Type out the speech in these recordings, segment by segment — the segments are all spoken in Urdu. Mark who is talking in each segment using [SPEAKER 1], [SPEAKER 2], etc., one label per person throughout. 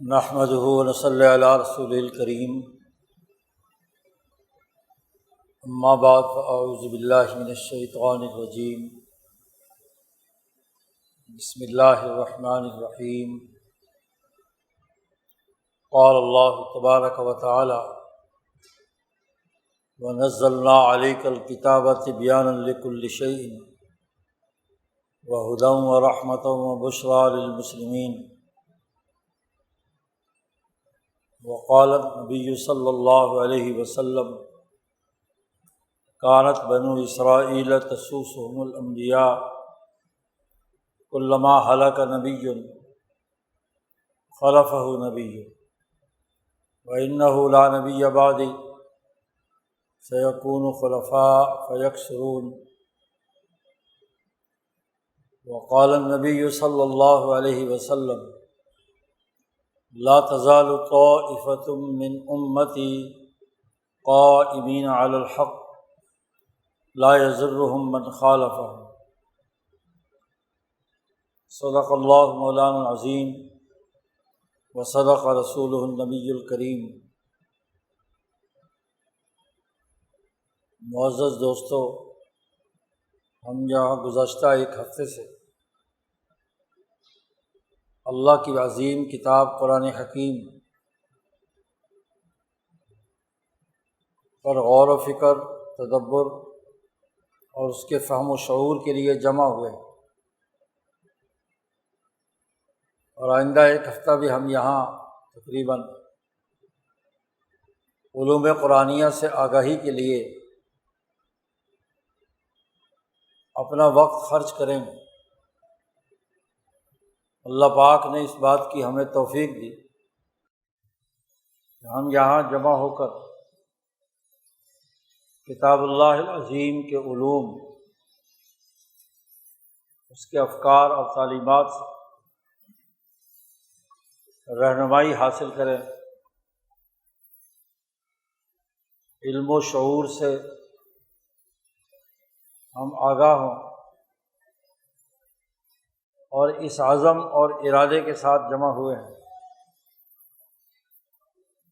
[SPEAKER 1] نحمده ونصلی علی رسول الکریم، اما بعد فاعوذ باللہ من الشیطان الرجیم، بسم اللہ الرحمن الرحیم۔ قال اللہ تبارک و تعالی: ونزلنا علیک الکتاب تبیانا لکل شیء وہدی ورحمۃ وبشریٰ للمسلمین۔ وقال النبی صلی اللہ علیہ وسلم: کانت بنو اسرائیل تسوسهم الانبیاء کلما ہلک نبی خلفہ نبی وانہ لا نبی بعدی سیکون خلفاء فیکثرون۔ وقال النبی صلی اللہ علیہ وسلم: لا تزال طائفة من امتی قائمین علی الحق لا یضرهم من خالفهم۔ صدق اللہ مولانا العظیم وصدق رسولہ النبی الکریم۔ معزز دوستو، ہم یہاں گزشتہ ایک ہفتے سے اللہ کی عظیم کتاب قرآن حکیم پر غور و فکر، تدبر اور اس کے فہم و شعور کے لیے جمع ہوئے، اور آئندہ ایک ہفتہ بھی ہم یہاں تقریباً علوم قرآنیہ سے آگاہی کے لیے اپنا وقت خرچ کریں گے۔ اللہ پاک نے اس بات کی ہمیں توفیق دی کہ ہم یہاں جمع ہو کر کتاب اللہ العظیم کے علوم، اس کے افکار اور تعلیمات سے رہنمائی حاصل کریں، علم و شعور سے ہم آگاہ ہوں، اور اس عزم اور ارادے کے ساتھ جمع ہوئے ہیں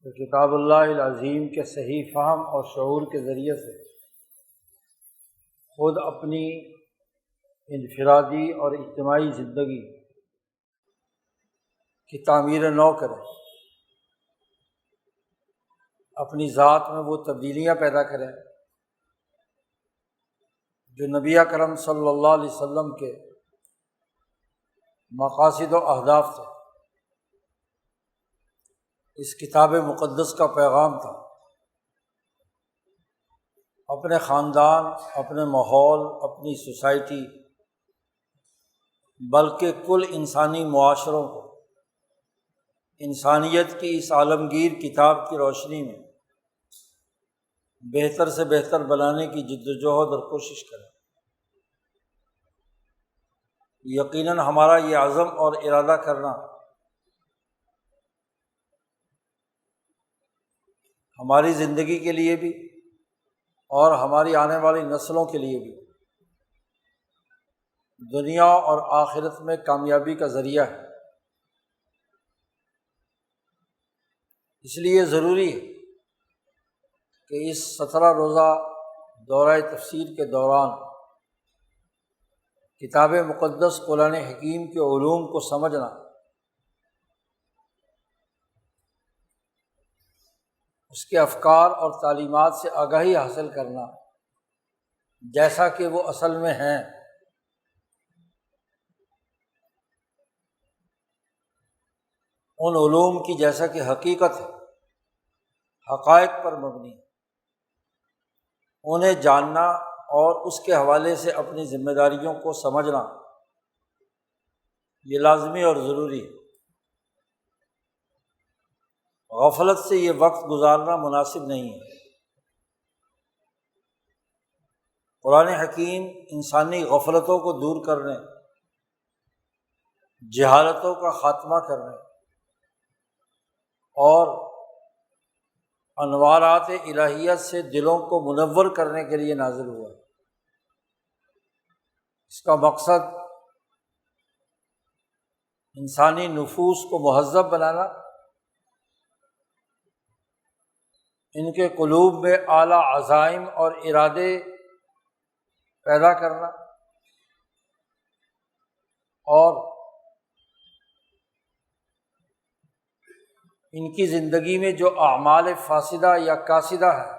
[SPEAKER 1] کہ کتاب اللہ العظیم کے صحیح فہم اور شعور کے ذریعے سے خود اپنی انفرادی اور اجتماعی زندگی کی تعمیر نو کریں، اپنی ذات میں وہ تبدیلیاں پیدا کریں جو نبی اکرم صلی اللہ علیہ وسلم کے مقاصد و اہداف تھے، اس کتاب مقدس کا پیغام تھا۔ اپنے خاندان، اپنے ماحول، اپنی سوسائٹی، بلکہ کل انسانی معاشروں کو انسانیت کی اس عالمگیر کتاب کی روشنی میں بہتر سے بہتر بنانے کی جد و جہد اور کوشش کریں۔ یقیناً ہمارا یہ عزم اور ارادہ کرنا ہماری زندگی کے لیے بھی اور ہماری آنے والی نسلوں کے لیے بھی دنیا اور آخرت میں کامیابی کا ذریعہ ہے۔ اس لیے ضروری ہے کہ اس 17 روزہ دورہ تفسیر کے دوران کتاب مقدس قرآن حکیم کے علوم کو سمجھنا، اس کے افکار اور تعلیمات سے آگاہی حاصل کرنا جیسا کہ وہ اصل میں ہیں، ان علوم کی جیسا کہ حقیقت ہے، حقائق پر مبنی، انہیں جاننا اور اس کے حوالے سے اپنی ذمہ داریوں کو سمجھنا یہ لازمی اور ضروری ہے۔ غفلت سے یہ وقت گزارنا مناسب نہیں ہے۔ قرآن حکیم انسانی غفلتوں کو دور کرنے، جہالتوں کا خاتمہ کرنے اور انوارات الہیت سے دلوں کو منور کرنے کے لیے نازل ہوا ہے۔ اس کا مقصد انسانی نفوس کو مہذب بنانا ان کے قلوب میں اعلیٰ عزائم اور ارادے پیدا کرنا، اور ان کی زندگی میں جو اعمال فاسدہ یا کاسدہ ہے،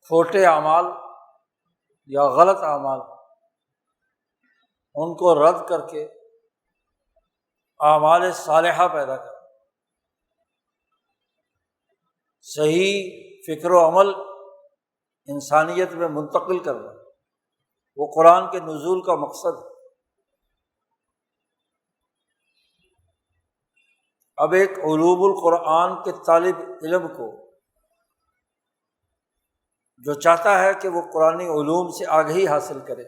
[SPEAKER 1] کھوٹے اعمال یا غلط اعمال، ان کو رد کر کے اعمال صالحہ پیدا کرنا، صحیح فکر و عمل انسانیت میں منتقل کرنا، وہ قرآن کے نزول کا مقصد ہے۔ اب ایک علوم القرآن کے طالب علم کو جو چاہتا ہے کہ وہ قرآنی علوم سے آگہی حاصل کرے،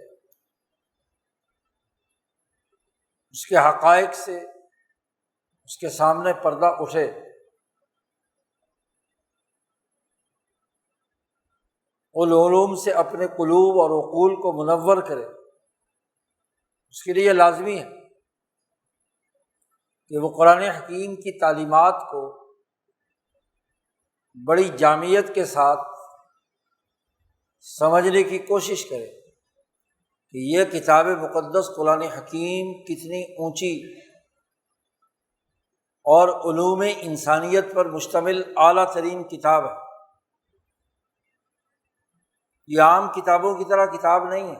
[SPEAKER 1] اس کے حقائق سے اس کے سامنے پردہ اٹھے، ان علوم سے اپنے قلوب اور عقول کو منور کرے، اس کے لیے لازمی ہے کہ وہ قرآن حکیم کی تعلیمات کو بڑی جامعیت کے ساتھ سمجھنے کی کوشش کرے کہ یہ کتاب مقدس قرآن حکیم کتنی اونچی اور علوم انسانیت پر مشتمل اعلیٰ ترین کتاب ہے۔ یہ عام کتابوں کی طرح کتاب نہیں ہے،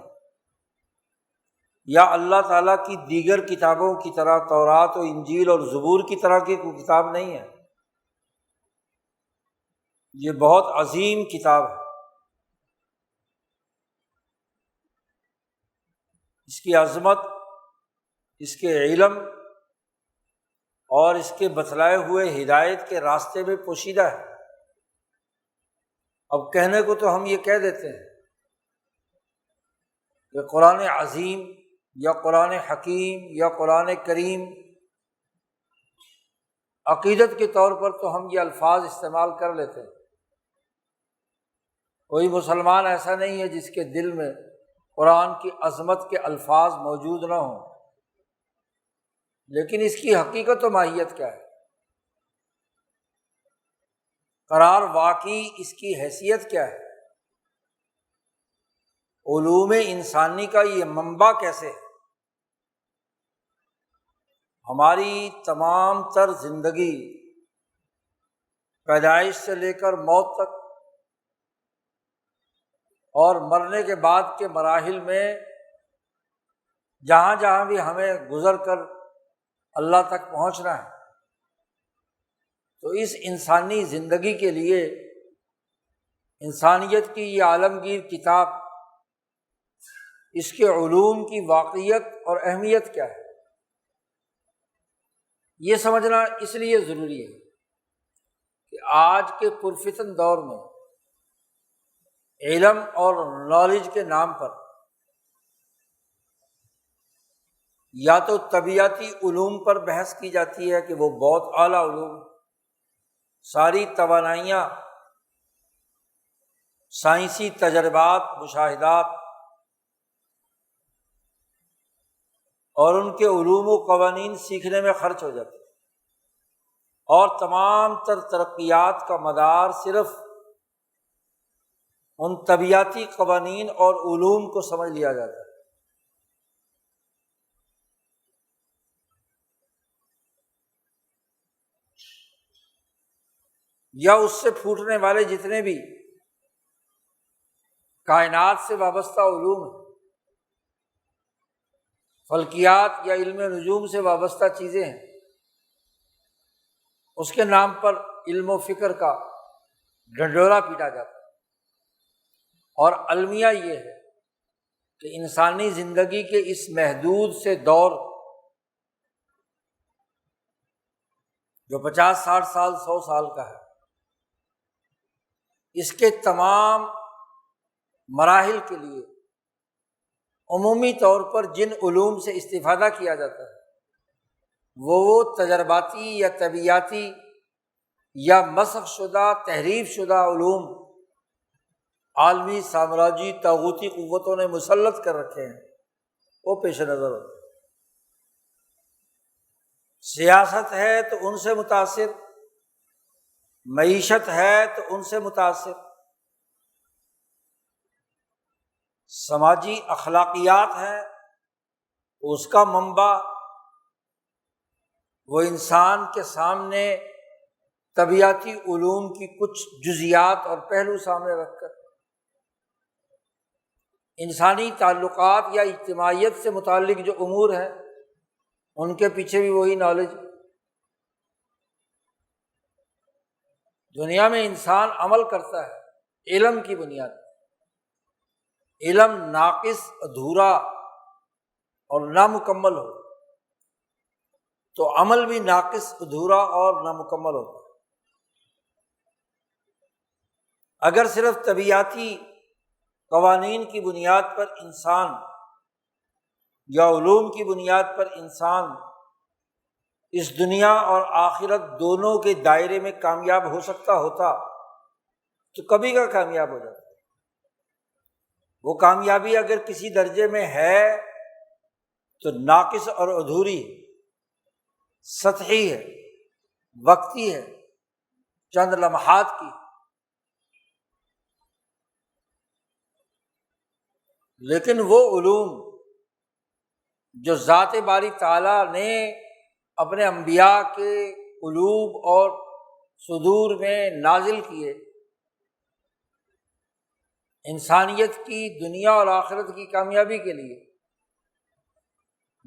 [SPEAKER 1] یا اللہ تعالیٰ کی دیگر کتابوں کی طرح تورات و انجیل اور زبور کی طرح کی کوئی کتاب نہیں ہے۔ یہ بہت عظیم کتاب ہے۔ اس کی عظمت، اس کے علم اور اس کے بتلائے ہوئے ہدایت کے راستے میں پوشیدہ ہے۔ اب کہنے کو تو ہم یہ کہہ دیتے ہیں کہ قرآن عظیم یا قرآن حکیم یا قرآن کریم، عقیدت کے طور پر تو ہم یہ الفاظ استعمال کر لیتے ہیں۔ کوئی مسلمان ایسا نہیں ہے جس کے دل میں قرآن کی عظمت کے الفاظ موجود نہ ہوں، لیکن اس کی حقیقت و ماہیت کیا ہے؟ قرار واقعی اس کی حیثیت کیا ہے؟ علوم انسانی کا یہ منبع کیسے ہے؟ ہماری تمام تر زندگی، پیدائش سے لے کر موت تک اور مرنے کے بعد کے مراحل میں، جہاں جہاں بھی ہمیں گزر کر اللہ تک پہنچنا ہے، تو اس انسانی زندگی کے لیے انسانیت کی یہ عالمگیر کتاب، اس کے علوم کی واقعیت اور اہمیت کیا ہے، یہ سمجھنا اس لیے ضروری ہے کہ آج کے پرفتن دور میں علم اور نالج کے نام پر یا تو طبیعتی علوم پر بحث کی جاتی ہے کہ وہ بہت اعلیٰ علوم، ساری توانائیاں، سائنسی تجربات، مشاہدات اور ان کے علوم و قوانین سیکھنے میں خرچ ہو جاتے ہیں، اور تمام تر ترقیات کا مدار صرف ان طبیعتی قوانین اور علوم کو سمجھ لیا جاتا ہے۔ یا اس سے پھوٹنے والے جتنے بھی کائنات سے وابستہ علوم ہیں، فلکیات یا علم نجوم سے وابستہ چیزیں ہیں، اس کے نام پر علم و فکر کا ڈنڈورا پیٹا جاتا ہے۔ اور المیہ یہ ہے کہ انسانی زندگی کے اس محدود سے دور، جو 50-60 سال 100 سال کا ہے، اس کے تمام مراحل کے لیے عمومی طور پر جن علوم سے استفادہ کیا جاتا ہے وہ تجرباتی یا طبیعیاتی یا مسخ شدہ، تحریف شدہ علوم عالمی سامراجی طاغوتی قوتوں نے مسلط کر رکھے ہیں، وہ پیش نظر ہوتے ہیں۔ سیاست ہے تو ان سے متاثر معیشت ہے تو ان سے متاثر، سماجی اخلاقیات ہیں تو اس کا منبع وہ انسان کے سامنے طبیعتی علوم کی کچھ جزیات اور پہلو سامنے رکھ کر انسانی تعلقات یا اجتماعیت سے متعلق جو امور ہیں ان کے پیچھے بھی وہی نالج۔ دنیا میں انسان عمل کرتا ہے علم کی بنیاد پر، علم ناقص، ادھورا اور نامکمل ہو تو عمل بھی ناقص، ادھورا اور نامکمل ہوتا ہے۔ اگر صرف طبیعتی قوانین کی بنیاد پر انسان یا علوم کی بنیاد پر انسان اس دنیا اور آخرت دونوں کے دائرے میں کامیاب ہو سکتا ہوتا تو کبھی کا کامیاب ہو جاتا۔ وہ کامیابی اگر کسی درجے میں ہے تو ناقص اور ادھوری ہے، سطحی ہے، وقتی ہے، چند لمحات کی۔ لیکن وہ علوم جو ذات باری تعالیٰ نے اپنے انبیاء کے قلوب اور صدور میں نازل کیے، انسانیت کی دنیا اور آخرت کی کامیابی کے لیے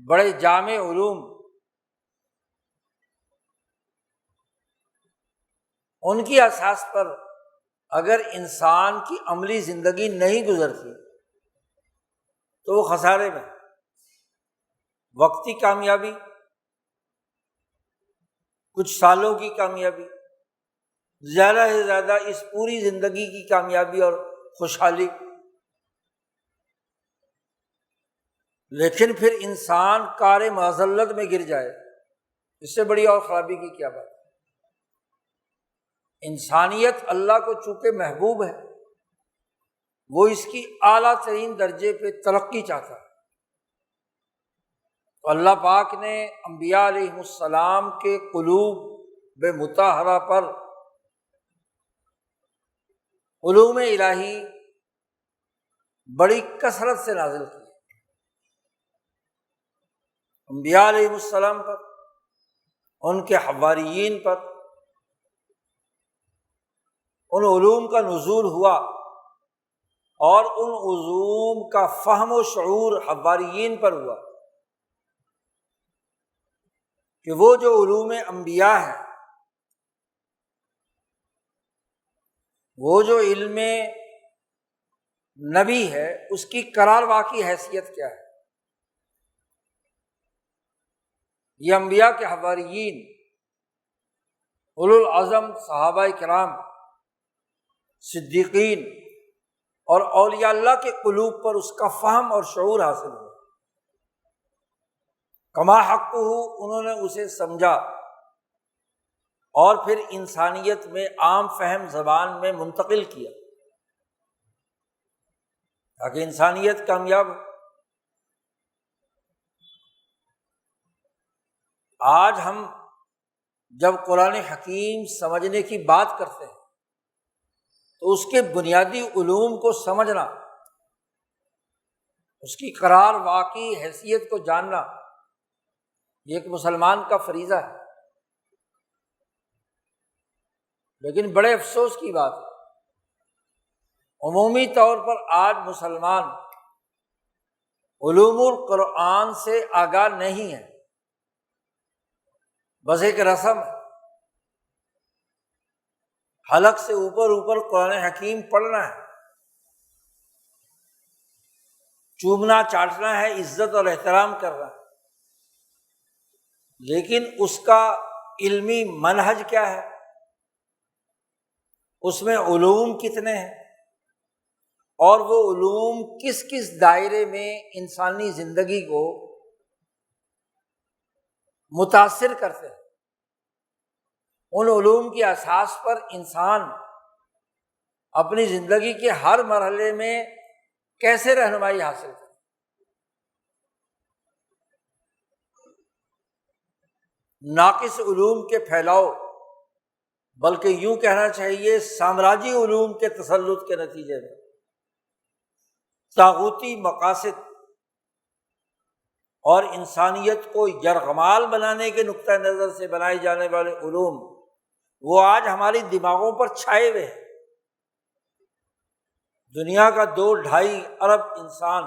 [SPEAKER 1] بڑے جامع علوم، ان کی اساس پر اگر انسان کی عملی زندگی نہیں گزرتی تو وہ خسارے میں، وقتی کامیابی، کچھ سالوں کی کامیابی، زیادہ سے زیادہ اس پوری زندگی کی کامیابی اور خوشحالی، لیکن پھر انسان کار معذلت میں گر جائے، اس سے بڑی اور خرابی کی کیا بات۔ انسانیت اللہ کو چونکہ محبوب ہے، وہ اس کی اعلیٰ ترین درجے پہ ترقی چاہتا ہے، تو اللہ پاک نے انبیاء علیہ السلام کے قلوب مطہرہ پر علوم الہی بڑی کثرت سے نازل کی۔ انبیاء علیہ السلام پر، ان کے حواریین پر ان علوم کا نزول ہوا، اور ان علوم کا فہم و شعور حواریین پر ہوا کہ وہ جو علوم انبیاء ہیں، وہ جو علم نبی ہے، اس کی قرار واقعی حیثیت کیا ہے۔ یہ انبیاء کے حواریین، اولو العزم صحابہ کرام، صدیقین اور اولیاء اللہ کے قلوب پر اس کا فہم اور شعور حاصل ہوا، کما حقہ، انہوں نے اسے سمجھا اور پھر انسانیت میں عام فہم زبان میں منتقل کیا تاکہ انسانیت کامیاب ہو۔ آج ہم جب قرآن حکیم سمجھنے کی بات کرتے ہیں تو اس کے بنیادی علوم کو سمجھنا، اس کی قرار واقعی حیثیت کو جاننا، یہ ایک مسلمان کا فریضہ ہے۔ لیکن بڑے افسوس کی بات ہے، عمومی طور پر آج مسلمان علوم القرآن سے آگاہ نہیں ہے، بس ایک رسم ہے، حلق سے اوپر اوپر قرآن حکیم پڑھنا ہے، چومنا چاٹنا ہے، عزت اور احترام کرنا ہے، لیکن اس کا علمی منہج کیا ہے، اس میں علوم کتنے ہیں، اور وہ علوم کس کس دائرے میں انسانی زندگی کو متاثر کرتے ہیں، ان علوم کی اساس پر انسان اپنی زندگی کے ہر مرحلے میں کیسے رہنمائی حاصل کرے۔ ناقص علوم کے پھیلاؤ بلکہ یوں کہنا چاہیے سامراجی علوم کے تسلط کے نتیجے میں طاغوتی مقاصد اور انسانیت کو یرغمال بنانے کے نقطہ نظر سے بنائے جانے والے علوم وہ آج ہماری دماغوں پر چھائے ہوئے ہیں۔ دنیا کا 2-2.5 ارب انسان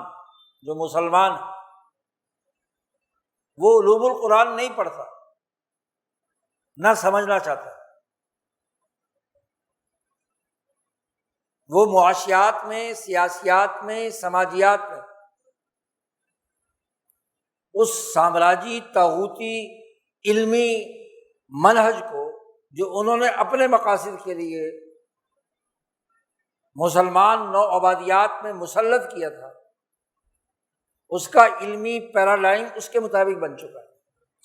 [SPEAKER 1] جو مسلمان ہے وہ علوم القرآن نہیں پڑھتا، نہ سمجھنا چاہتا۔ وہ معاشیات میں، سیاسیات میں، سماجیات میں اس سامراجی طاغوتی علمی منہج کو جو انہوں نے اپنے مقاصد کے لیے مسلمان نو آبادیات میں مسلط کیا تھا، اس کا علمی پیراڈائم اس کے مطابق بن چکا ہے،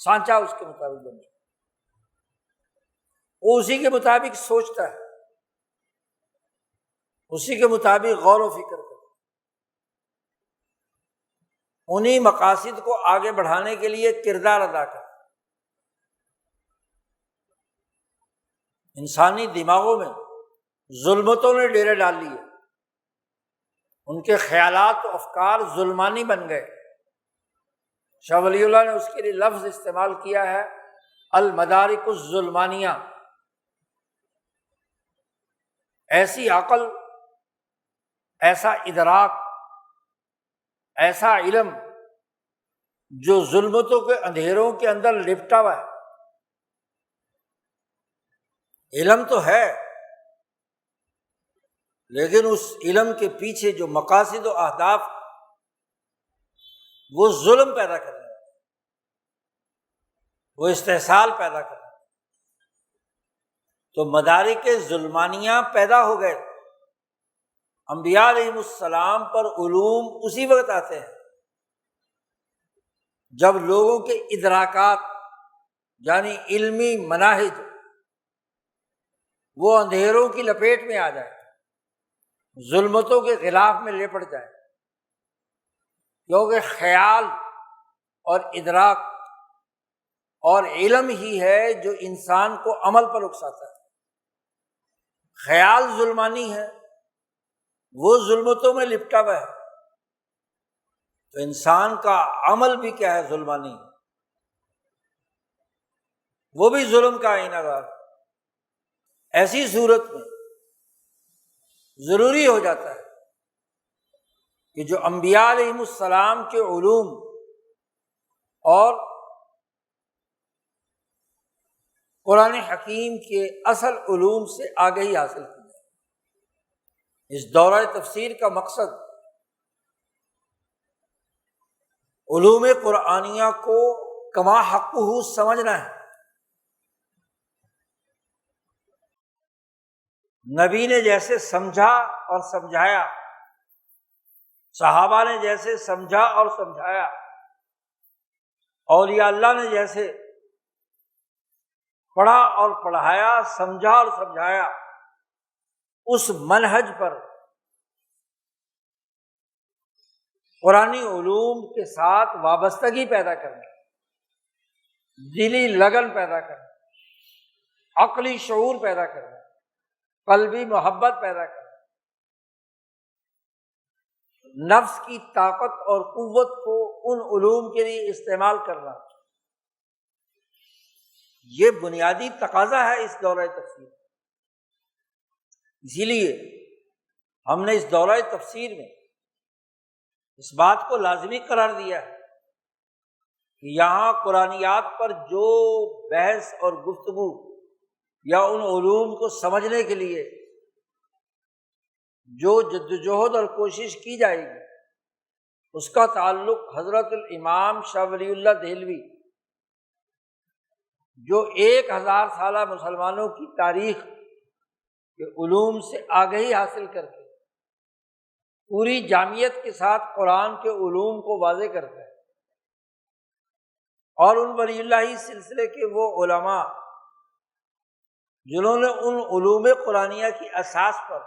[SPEAKER 1] سانچہ اس کے مطابق بن چکا ہے، وہ اسی کے مطابق سوچتا ہے، اسی کے مطابق غور و فکر کرتا ہے، انہی مقاصد کو آگے بڑھانے کے لیے کردار ادا کرتا ہے۔ انسانی دماغوں میں ظلمتوں نے ڈیرے ڈال لیے، ان کے خیالات و افکار ظلمانی بن گئے۔ شاہ ولی اللہ نے اس کے لیے لفظ استعمال کیا ہے المدارک الظلمانیہ، ایسی عقل، ایسا ادراک، ایسا علم جو ظلمتوں کے اندھیروں کے اندر لپٹا ہوا ہے۔ علم تو ہے لیکن اس علم کے پیچھے جو مقاصد و اہداف وہ ظلم پیدا کر رہے ہیں، وہ استحصال پیدا کر رہے ہیں، تو مدارک ظلمانیہ پیدا ہو گئے۔ انبیاء علیہم السلام پر علوم اسی وقت آتے ہیں جب لوگوں کے ادراکات یعنی علمی مناہج وہ اندھیروں کی لپیٹ میں آ جائے، ظلمتوں کے غلاف میں لپٹ جائے، کیونکہ خیال اور ادراک اور علم ہی ہے جو انسان کو عمل پر اکساتا ہے۔ خیال ظلمانی ہے، وہ ظلمتوں میں لپٹا ہوا ہے، تو انسان کا عمل بھی کیا ہے؟ ظلمانی، وہ بھی ظلم کا آئینہ دار۔ ایسی صورت میں ضروری ہو جاتا ہے کہ جو انبیاء علیہم السلام کے علوم اور قرآن حکیم کے اصل علوم سے آگہی حاصل کی جائے۔ اس دورہ تفسیر کا مقصد علوم قرآنیہ کو کما حقہ سمجھنا ہے۔ نبی نے جیسے سمجھا اور سمجھایا، صحابہ نے جیسے سمجھا اور سمجھایا، اولیاء اللہ نے جیسے پڑھا اور پڑھایا، سمجھا اور سمجھایا، اس منہج پر قرآنی علوم کے ساتھ وابستگی پیدا کرنا، دلی لگن پیدا کرنا، عقلی شعور پیدا کرنا، قلبی محبت پیدا کرنا، نفس کی طاقت اور قوت کو ان علوم کے لیے استعمال کرنا، یہ بنیادی تقاضا ہے اس دورہ تفسیر۔ اسی لیے ہم نے اس دورہ تفسیر میں اس بات کو لازمی قرار دیا ہے کہ یہاں قرآنیات پر جو بحث اور گفتگو یا ان علوم کو سمجھنے کے لیے جو جدوجہد اور کوشش کی جائے گی، اس کا تعلق حضرت الامام شاہ ولی اللہ دہلوی جو 1000 سالہ مسلمانوں کی تاریخ کے علوم سے آگہی حاصل کر کے پوری جامعیت کے ساتھ قرآن کے علوم کو واضح کرتا ہے، اور ان ولی اللہ سلسلے کے وہ علماء جنہوں نے ان علوم قرآنیہ کی اساس پر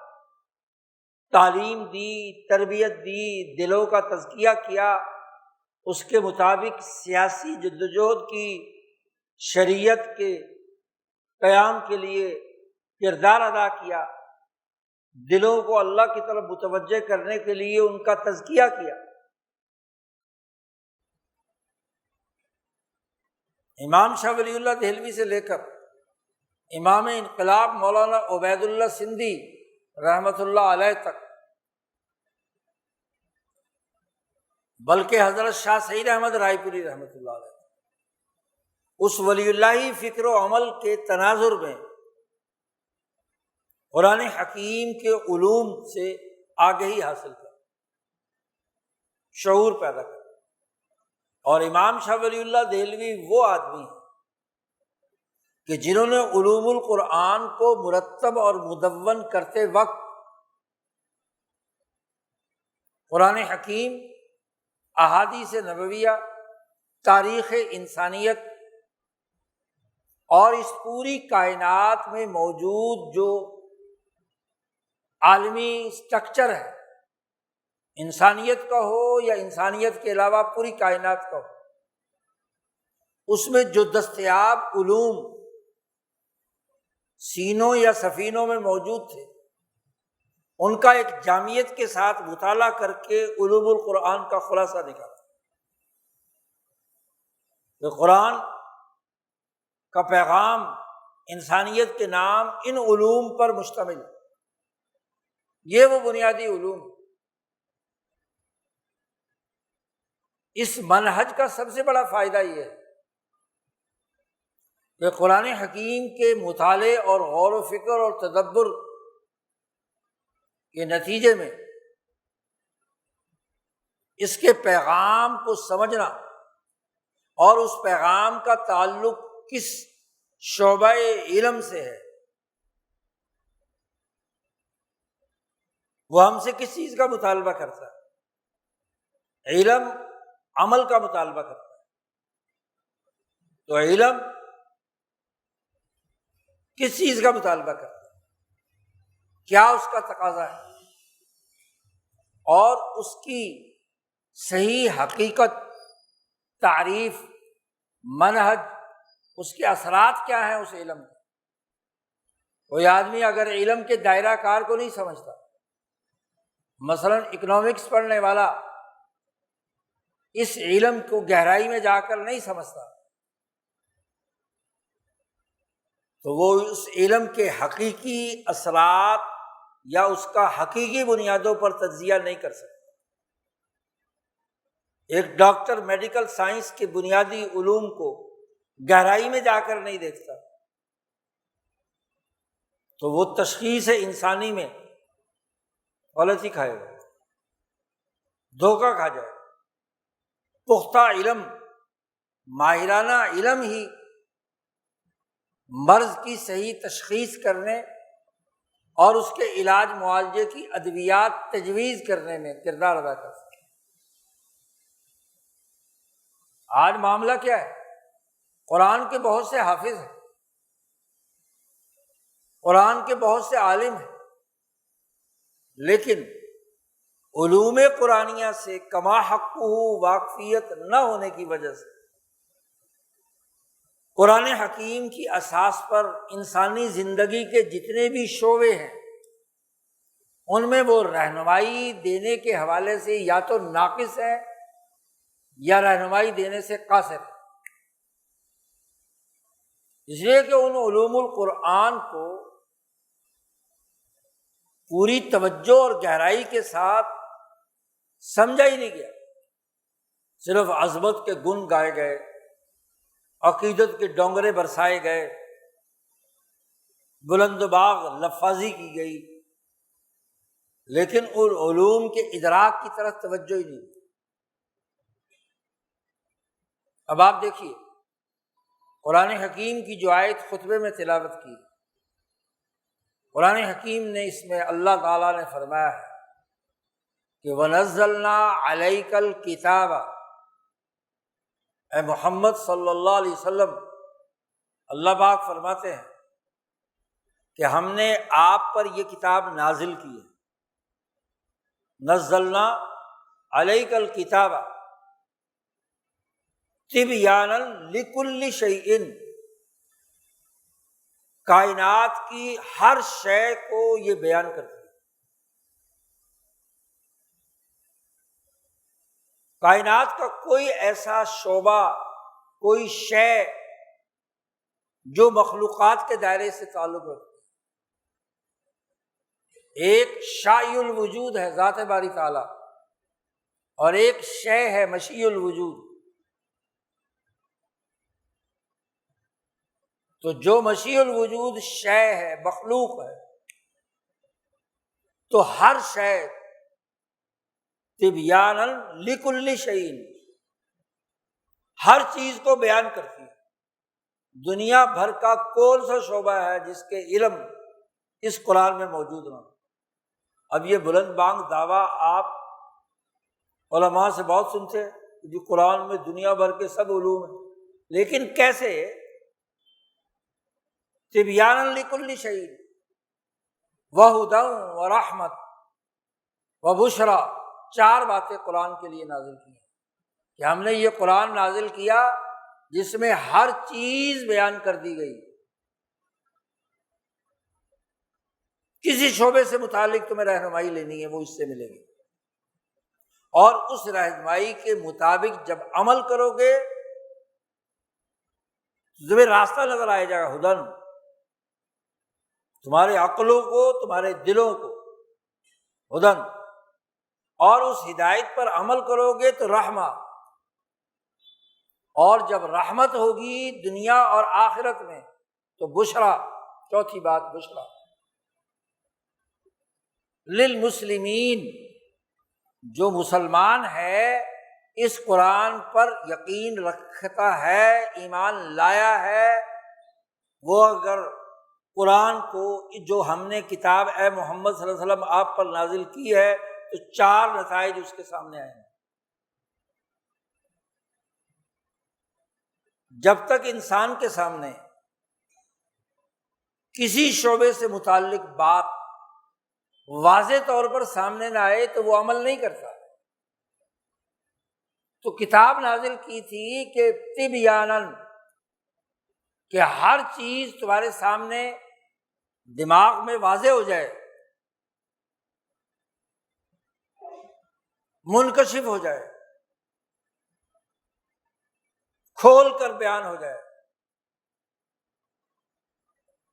[SPEAKER 1] تعلیم دی، تربیت دی، دلوں کا تزکیہ کیا، اس کے مطابق سیاسی جدوجہد کی، شریعت کے قیام کے لیے کردار ادا کیا، دلوں کو اللہ کی طرف متوجہ کرنے کے لیے ان کا تزکیہ کیا۔ امام شاہ ولی اللہ دہلوی سے لے کر امام انقلاب مولانا عبید اللہ سندھی رحمۃ اللہ علیہ تک، بلکہ حضرت شاہ سعید احمد رائے پوری رحمۃ اللہ علیہ، اس ولی اللہ فکر و عمل کے تناظر میں قرآن حکیم کے علوم سے آگہی حاصل کر، شعور پیدا کر۔ اور امام شاہ ولی اللہ دہلوی وہ آدمی ہیں کہ جنہوں نے علوم القرآن کو مرتب اور مدون کرتے وقت قرآن حکیم، احادیث نبویہ، تاریخ انسانیت اور اس پوری کائنات میں موجود جو عالمی سٹرکچر ہے، انسانیت کا ہو یا انسانیت کے علاوہ پوری کائنات کا ہو، اس میں جو دستیاب علوم سینوں یا سفینوں میں موجود تھے، ان کا ایک جامعیت کے ساتھ مطالعہ کر کے علوم القرآن کا خلاصہ نکالا کہ قرآن کا پیغام انسانیت کے نام ان علوم پر مشتمل ہے۔ یہ وہ بنیادی علوم، اس منہج کا سب سے بڑا فائدہ یہ ہے کہ قرآن حکیم کے مطالعے اور غور و فکر اور تدبر کے نتیجے میں اس کے پیغام کو سمجھنا اور اس پیغام کا تعلق کس شعبہ علم سے ہے، وہ ہم سے کس چیز کا مطالبہ کرتا ہے؟ علم عمل کا مطالبہ کرتا ہے، تو علم کس چیز کا مطالبہ کرتا ہے، کیا اس کا تقاضا ہے، اور اس کی صحیح حقیقت، تعریف، منہج، اس کے اثرات کیا ہیں اس علم کے۔ کوئی آدمی اگر علم کے دائرہ کار کو نہیں سمجھتا، مثلاً اکنامکس پڑھنے والا اس علم کو گہرائی میں جا کر نہیں سمجھتا، تو وہ اس علم کے حقیقی اثرات یا اس کا حقیقی بنیادوں پر تجزیہ نہیں کر سکتا۔ ایک ڈاکٹر میڈیکل سائنس کے بنیادی علوم کو گہرائی میں جا کر نہیں دیکھتا، تو وہ تشخیص انسانی میں غلطی کھائے گا، دھوکہ کھا جائے گا۔ پختہ علم، ماہرانہ علم ہی مرض کی صحیح تشخیص کرنے اور اس کے علاج معالجے کی ادویات تجویز کرنے میں کردار ادا کر سکتے۔ آج معاملہ کیا ہے؟ قرآن کے بہت سے حافظ ہیں، قرآن کے بہت سے عالم ہیں، لیکن علوم قرآنیہ سے کما حقہ واقفیت نہ ہونے کی وجہ سے قرآن حکیم کی اساس پر انسانی زندگی کے جتنے بھی شعبے ہیں ان میں وہ رہنمائی دینے کے حوالے سے یا تو ناقص ہے یا رہنمائی دینے سے قاصر ہے۔ اس لیے کہ ان علوم القرآن کو پوری توجہ اور گہرائی کے ساتھ سمجھا ہی نہیں گیا، صرف عظمت کے گن گائے گئے، عقیدت کے ڈونگرے برسائے گئے، بلند باغ لفاظی کی گئی، لیکن ان علوم کے ادراک کی طرف توجہ ہی نہیں۔ اب آپ دیکھیے قرآن حکیم کی جو آیت خطبے میں تلاوت کی، قرآن حکیم نے اس میں اللہ تعالیٰ نے فرمایا ہے کہ وَنَزَّلْنَا عَلَيْكَ الْكِتَابَ، اے محمد صلی اللہ علیہ وسلم، اللہ پاک فرماتے ہیں کہ ہم نے آپ پر یہ کتاب نازل کی ہے۔ نزلنا علیک الکتاب تبیانا لکل شیء، کائنات کی ہر شے کو یہ بیان کرتی ہے۔ کائنات کا کوئی ایسا شعبہ، کوئی شے جو مخلوقات کے دائرے سے تعلق رکھتی ہے۔ ایک شائع الوجود ہے ذات باری تعالیٰ، اور ایک شے ہے مشیع الوجود۔ تو جو مشیع الوجود شے ہے، مخلوق ہے، تو ہر شے تبیانا لکل شیء، ہر چیز کو بیان کرتی ہے۔ دنیا بھر کا کون سا شعبہ ہے جس کے علم اس قرآن میں موجود نہ ہو؟ اب یہ بلند بانگ دعویٰ آپ علماء سے بہت سنتے ہیں کہ جو قرآن میں دنیا بھر کے سب علوم ہیں، لیکن کیسے؟ تبیانا لکل شیء وہدی ورحمت وبشریٰ، چار باتیں قرآن کے لیے نازل کی ہیں کہ ہم نے یہ قرآن نازل کیا جس میں ہر چیز بیان کر دی گئی۔ کسی شعبے سے متعلق تمہیں رہنمائی لینی ہے وہ اس سے ملے گی، اور اس رہنمائی کے مطابق جب عمل کرو گے تو تمہیں راستہ نظر آئے جائے گا، ہدن، تمہارے عقلوں کو، تمہارے دلوں کو ہدن، اور اس ہدایت پر عمل کرو گے تو رحمہ، اور جب رحمت ہوگی دنیا اور آخرت میں تو بشریٰ، چوتھی بات بشریٰ للمسلمین، جو مسلمان ہے، اس قرآن پر یقین رکھتا ہے، ایمان لایا ہے، وہ اگر قرآن کو جو ہم نے کتاب اے محمد صلی اللہ علیہ وسلم آپ پر نازل کی ہے تو چار نتائج اس کے سامنے آئے ہیں۔ جب تک انسان کے سامنے کسی شعبے سے متعلق بات واضح طور پر سامنے نہ آئے تو وہ عمل نہیں کرتا۔ تو کتاب نازل کی تھی کہ تبیاناً، کہ ہر چیز تمہارے سامنے دماغ میں واضح ہو جائے، منکشف ہو جائے، کھول کر بیان ہو جائے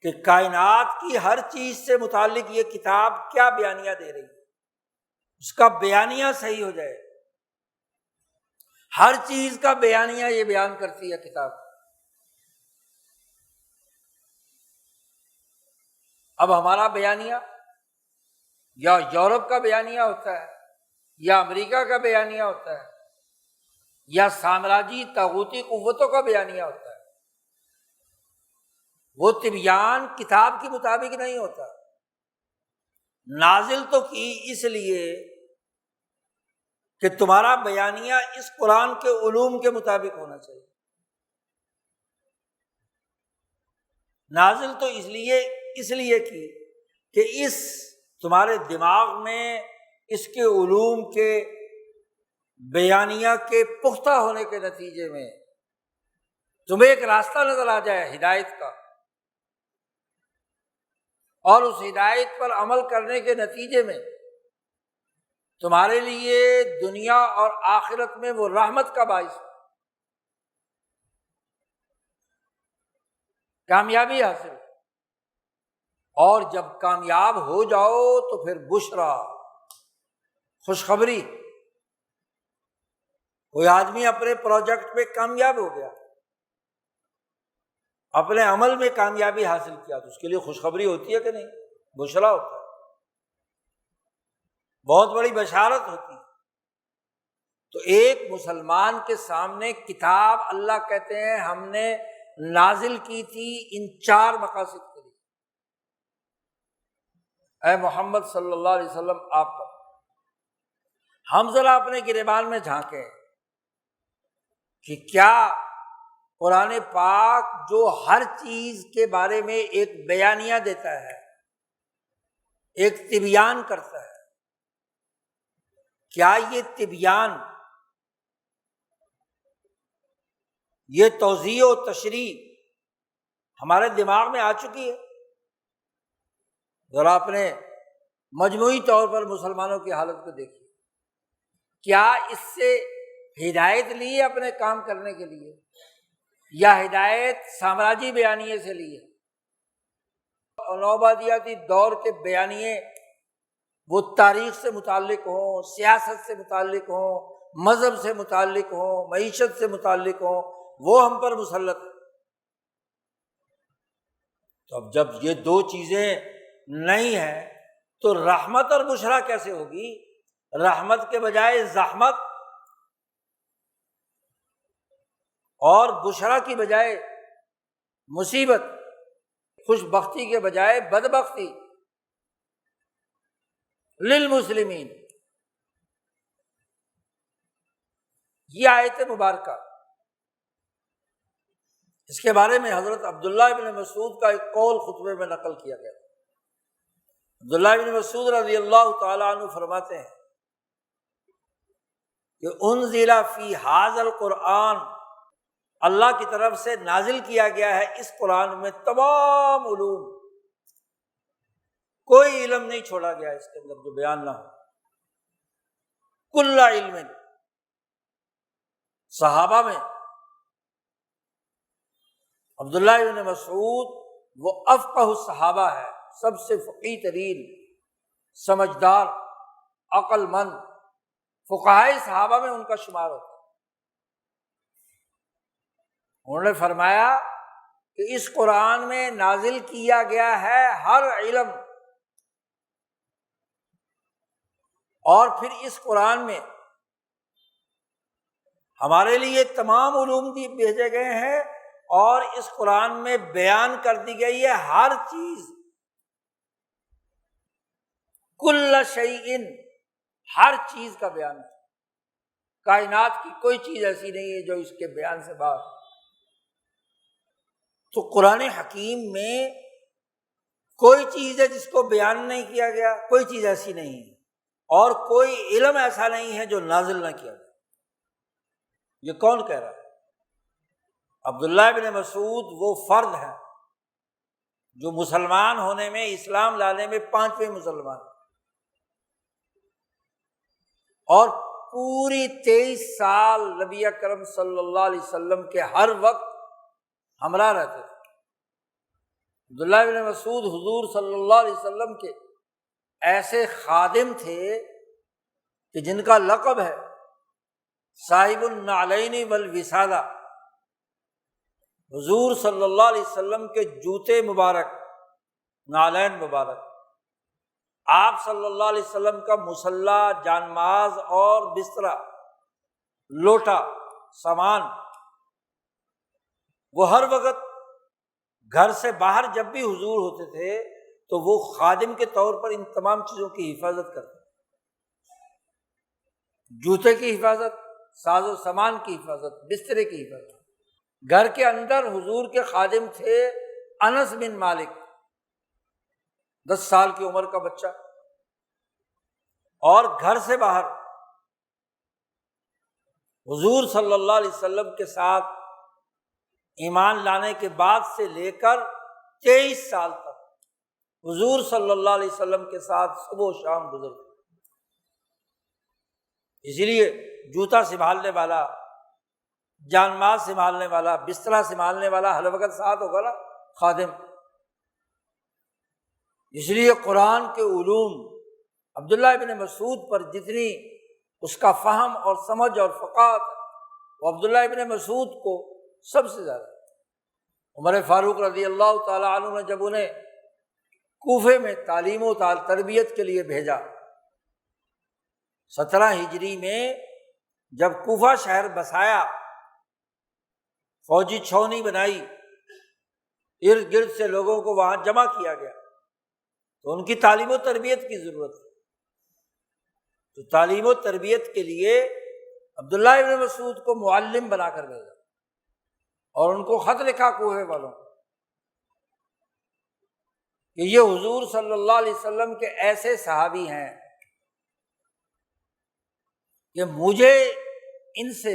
[SPEAKER 1] کہ کائنات کی ہر چیز سے متعلق یہ کتاب کیا بیانیہ دے رہی ہے، اس کا بیانیہ صحیح ہو جائے۔ ہر چیز کا بیانیہ یہ بیان کرتی ہے کتاب۔ اب ہمارا بیانیہ یا یورپ کا بیانیہ ہوتا ہے، یا امریکہ کا بیانیہ ہوتا ہے، یا سامراجی طاغوتی قوتوں کا بیانیہ ہوتا ہے، وہ تبیان کتاب کے مطابق نہیں ہوتا۔ نازل تو کی اس لیے کہ تمہارا بیانیہ اس قرآن کے علوم کے مطابق ہونا چاہیے۔ نازل تو اس لیے کی کہ اس تمہارے دماغ میں اس کے علوم کے بیانیہ کے پختہ ہونے کے نتیجے میں تمہیں ایک راستہ نظر آ جائے ہدایت کا، اور اس ہدایت پر عمل کرنے کے نتیجے میں تمہارے لیے دنیا اور آخرت میں وہ رحمت کا باعث ہے، کامیابی حاصل ہے۔ اور جب کامیاب ہو جاؤ تو پھر بشریٰ، خوشخبری۔ کوئی آدمی اپنے پروجیکٹ میں کامیاب ہو گیا، اپنے عمل میں کامیابی حاصل کیا، تو اس کے لیے خوشخبری ہوتی ہے کہ نہیں؟ بشریٰ ہوتا ہے، بہت بڑی بشارت ہوتی ہے۔ تو ایک مسلمان کے سامنے کتاب اللہ کہتے ہیں ہم نے نازل کی تھی ان چار مقاصد کے لیے۔ اے محمد صلی اللہ علیہ وسلم آپ پر ہم ذرا اپنے گریبان میں جھانکیں کہ کیا قرآن پاک جو ہر چیز کے بارے میں ایک بیانیہ دیتا ہے، ایک تبیان کرتا ہے، کیا یہ تبیان، یہ توضیح و تشریح ہمارے دماغ میں آ چکی ہے۔ ذرا اپنے مجموعی طور پر مسلمانوں کی حالت کو دیکھیے، کیا اس سے ہدایت لی ہے اپنے کام کرنے کے لیے، یا ہدایت سامراجی بیانیے سے لی ہے؟ نوآبادیاتی دور کے بیانیے وہ تاریخ سے متعلق ہوں، سیاست سے متعلق ہوں، مذہب سے متعلق ہوں، معیشت سے متعلق ہوں، وہ ہم پر مسلط ہے۔ تو اب جب یہ دو چیزیں نہیں ہیں تو رحمت اور بشرا کیسے ہوگی؟ رحمت کے بجائے زحمت اور بشرا کی بجائے مصیبت، خوش بختی کے بجائے بدبختی للمسلمین۔ یہ آیت مبارکہ، اس کے بارے میں حضرت عبداللہ ابن مسعود کا ایک قول خطبے میں نقل کیا گیا۔ عبداللہ ابن مسعود رضی اللہ تعالیٰ عنہ فرماتے ہیں کہ انزل فی ھذا القرآن، اللہ کی طرف سے نازل کیا گیا ہے اس قرآن میں تمام علوم، کوئی علم نہیں چھوڑا گیا اس کے اندر جو بیان نہ ہو، کل علم۔ صحابہ میں عبداللہ ابن مسعود وہ افقہ الصحابہ ہے، سب سے فقیہ ترین، سمجھدار، عقل مند فقہائے صحابہ میں ان کا شمار ہوتا ہے۔ انہوں نے فرمایا کہ اس قرآن میں نازل کیا گیا ہے ہر علم، اور پھر اس قرآن میں ہمارے لیے تمام علوم بھی بھیجے گئے ہیں، اور اس قرآن میں بیان کر دی گئی ہے ہر چیز، کل شیء، ہر چیز کا بیان ہے۔ کائنات کی کوئی چیز ایسی نہیں ہے جو اس کے بیان سے باہر۔ تو قرآن حکیم میں کوئی چیز ہے جس کو بیان نہیں کیا گیا، کوئی چیز ایسی نہیں ہے، اور کوئی علم ایسا نہیں ہے جو نازل نہ کیا گیا۔ یہ کون کہہ رہا ہے؟ عبداللہ ابن مسعود وہ فرد ہیں جو مسلمان ہونے میں، اسلام لانے میں 5ویں مسلمان، اور پوری 23 سال نبی اکرم صلی اللہ علیہ وسلم کے ہر وقت ہمراہ رہتے تھے۔ عبداللہ ابن مسعود حضور صلی اللہ علیہ وسلم کے ایسے خادم تھے کہ جن کا لقب ہے صاحب النعلین والوسادہ، حضور صلی اللہ علیہ وسلم کے جوتے مبارک، نعلین مبارک، آپ صلی اللہ علیہ وسلم کا مصلی، جانماز اور بسترا، لوٹا، سامان، وہ ہر وقت گھر سے باہر جب بھی حضور ہوتے تھے تو وہ خادم کے طور پر ان تمام چیزوں کی حفاظت کرتے، جوتے کی حفاظت، ساز و سامان کی حفاظت، بسترے کی حفاظت۔ گھر کے اندر حضور کے خادم تھے انس بن مالک، 10 سال کی عمر کا بچہ، اور گھر سے باہر حضور صلی اللہ علیہ وسلم کے ساتھ ایمان لانے کے بعد سے لے کر 23 سال تک حضور صلی اللہ علیہ وسلم کے ساتھ صبح و شام گزرتے۔ اسی لیے جوتا سنبھالنے والا، جان مال سنبھالنے والا، بسترا سنبھالنے والا ہر وقت ساتھ ہوگا نا خادم۔ اس لیے قرآن کے علوم عبداللہ ابن مسعود پر جتنی اس کا فہم اور سمجھ اور فقاہت، وہ عبداللہ ابن مسعود کو سب سے زیادہ۔ عمر فاروق رضی اللہ تعالیٰ عنہ نے جب انہیں کوفے میں تعلیم و تربیت کے لیے بھیجا، 17 ہجری میں جب کوفہ شہر بسایا، فوجی چھاؤنی بنائی، ارد گرد سے لوگوں کو وہاں جمع کیا گیا، تو ان کی تعلیم و تربیت کی ضرورت ہے۔ تو تعلیم و تربیت کے لیے عبداللہ ابن مسعود کو معلم بنا کر بھیجا، اور ان کو خط لکھا کوفے والوں کو کہ یہ حضور صلی اللہ علیہ وسلم کے ایسے صحابی ہیں کہ مجھے ان سے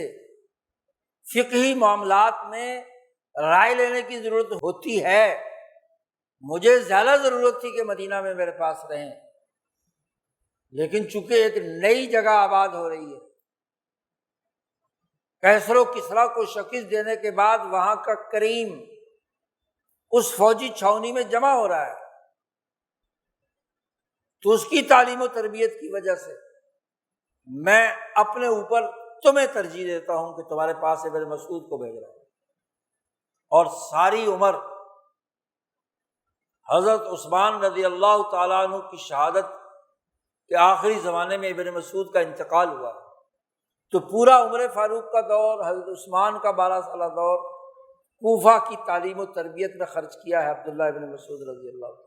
[SPEAKER 1] فقہی معاملات میں رائے لینے کی ضرورت ہوتی ہے، مجھے زیادہ ضرورت تھی کہ مدینہ میں میرے پاس رہیں، لیکن چونکہ ایک نئی جگہ آباد ہو رہی ہے، کیسر و کسریٰ کو شکست دینے کے بعد وہاں کا کریم اس فوجی چھاؤنی میں جمع ہو رہا ہے، تو اس کی تعلیم و تربیت کی وجہ سے میں اپنے اوپر تمہیں ترجیح دیتا ہوں کہ تمہارے پاس ابن مسعود کو بھیج رہا ہوں۔ اور ساری عمر حضرت عثمان رضی اللہ تعالیٰ عنہ کی شہادت کے آخری زمانے میں ابن مسعود کا انتقال ہوا، تو پورا عمر فاروق کا دور، حضرت عثمان کا 12 سالہ دور کوفہ کی تعلیم و تربیت میں خرچ کیا ہے عبداللہ ابن مسعود رضی اللہ عنہ۔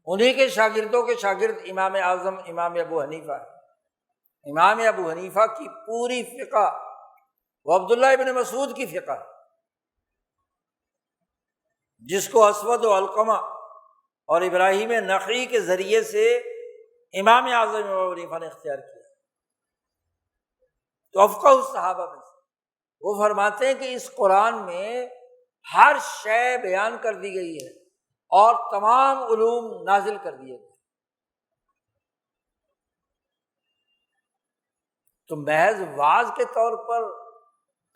[SPEAKER 1] انہی کے شاگردوں کے شاگرد امام اعظم امام ابو حنیفہ ہے۔ امام ابو حنیفہ کی پوری فقہ وہ عبداللہ ابن مسعود کی فقہ ہے، جس کو اسود و علقمہ اور ابراہیم نخعی کے ذریعے سے امام اعظم ابو حنیفہ نے اختیار کیا۔ تو افقہ الصحابہ میں سے وہ فرماتے ہیں کہ اس قرآن میں ہر شے بیان کر دی گئی ہے اور تمام علوم نازل کر دیے گئے۔ تو محض وعظ کے طور پر،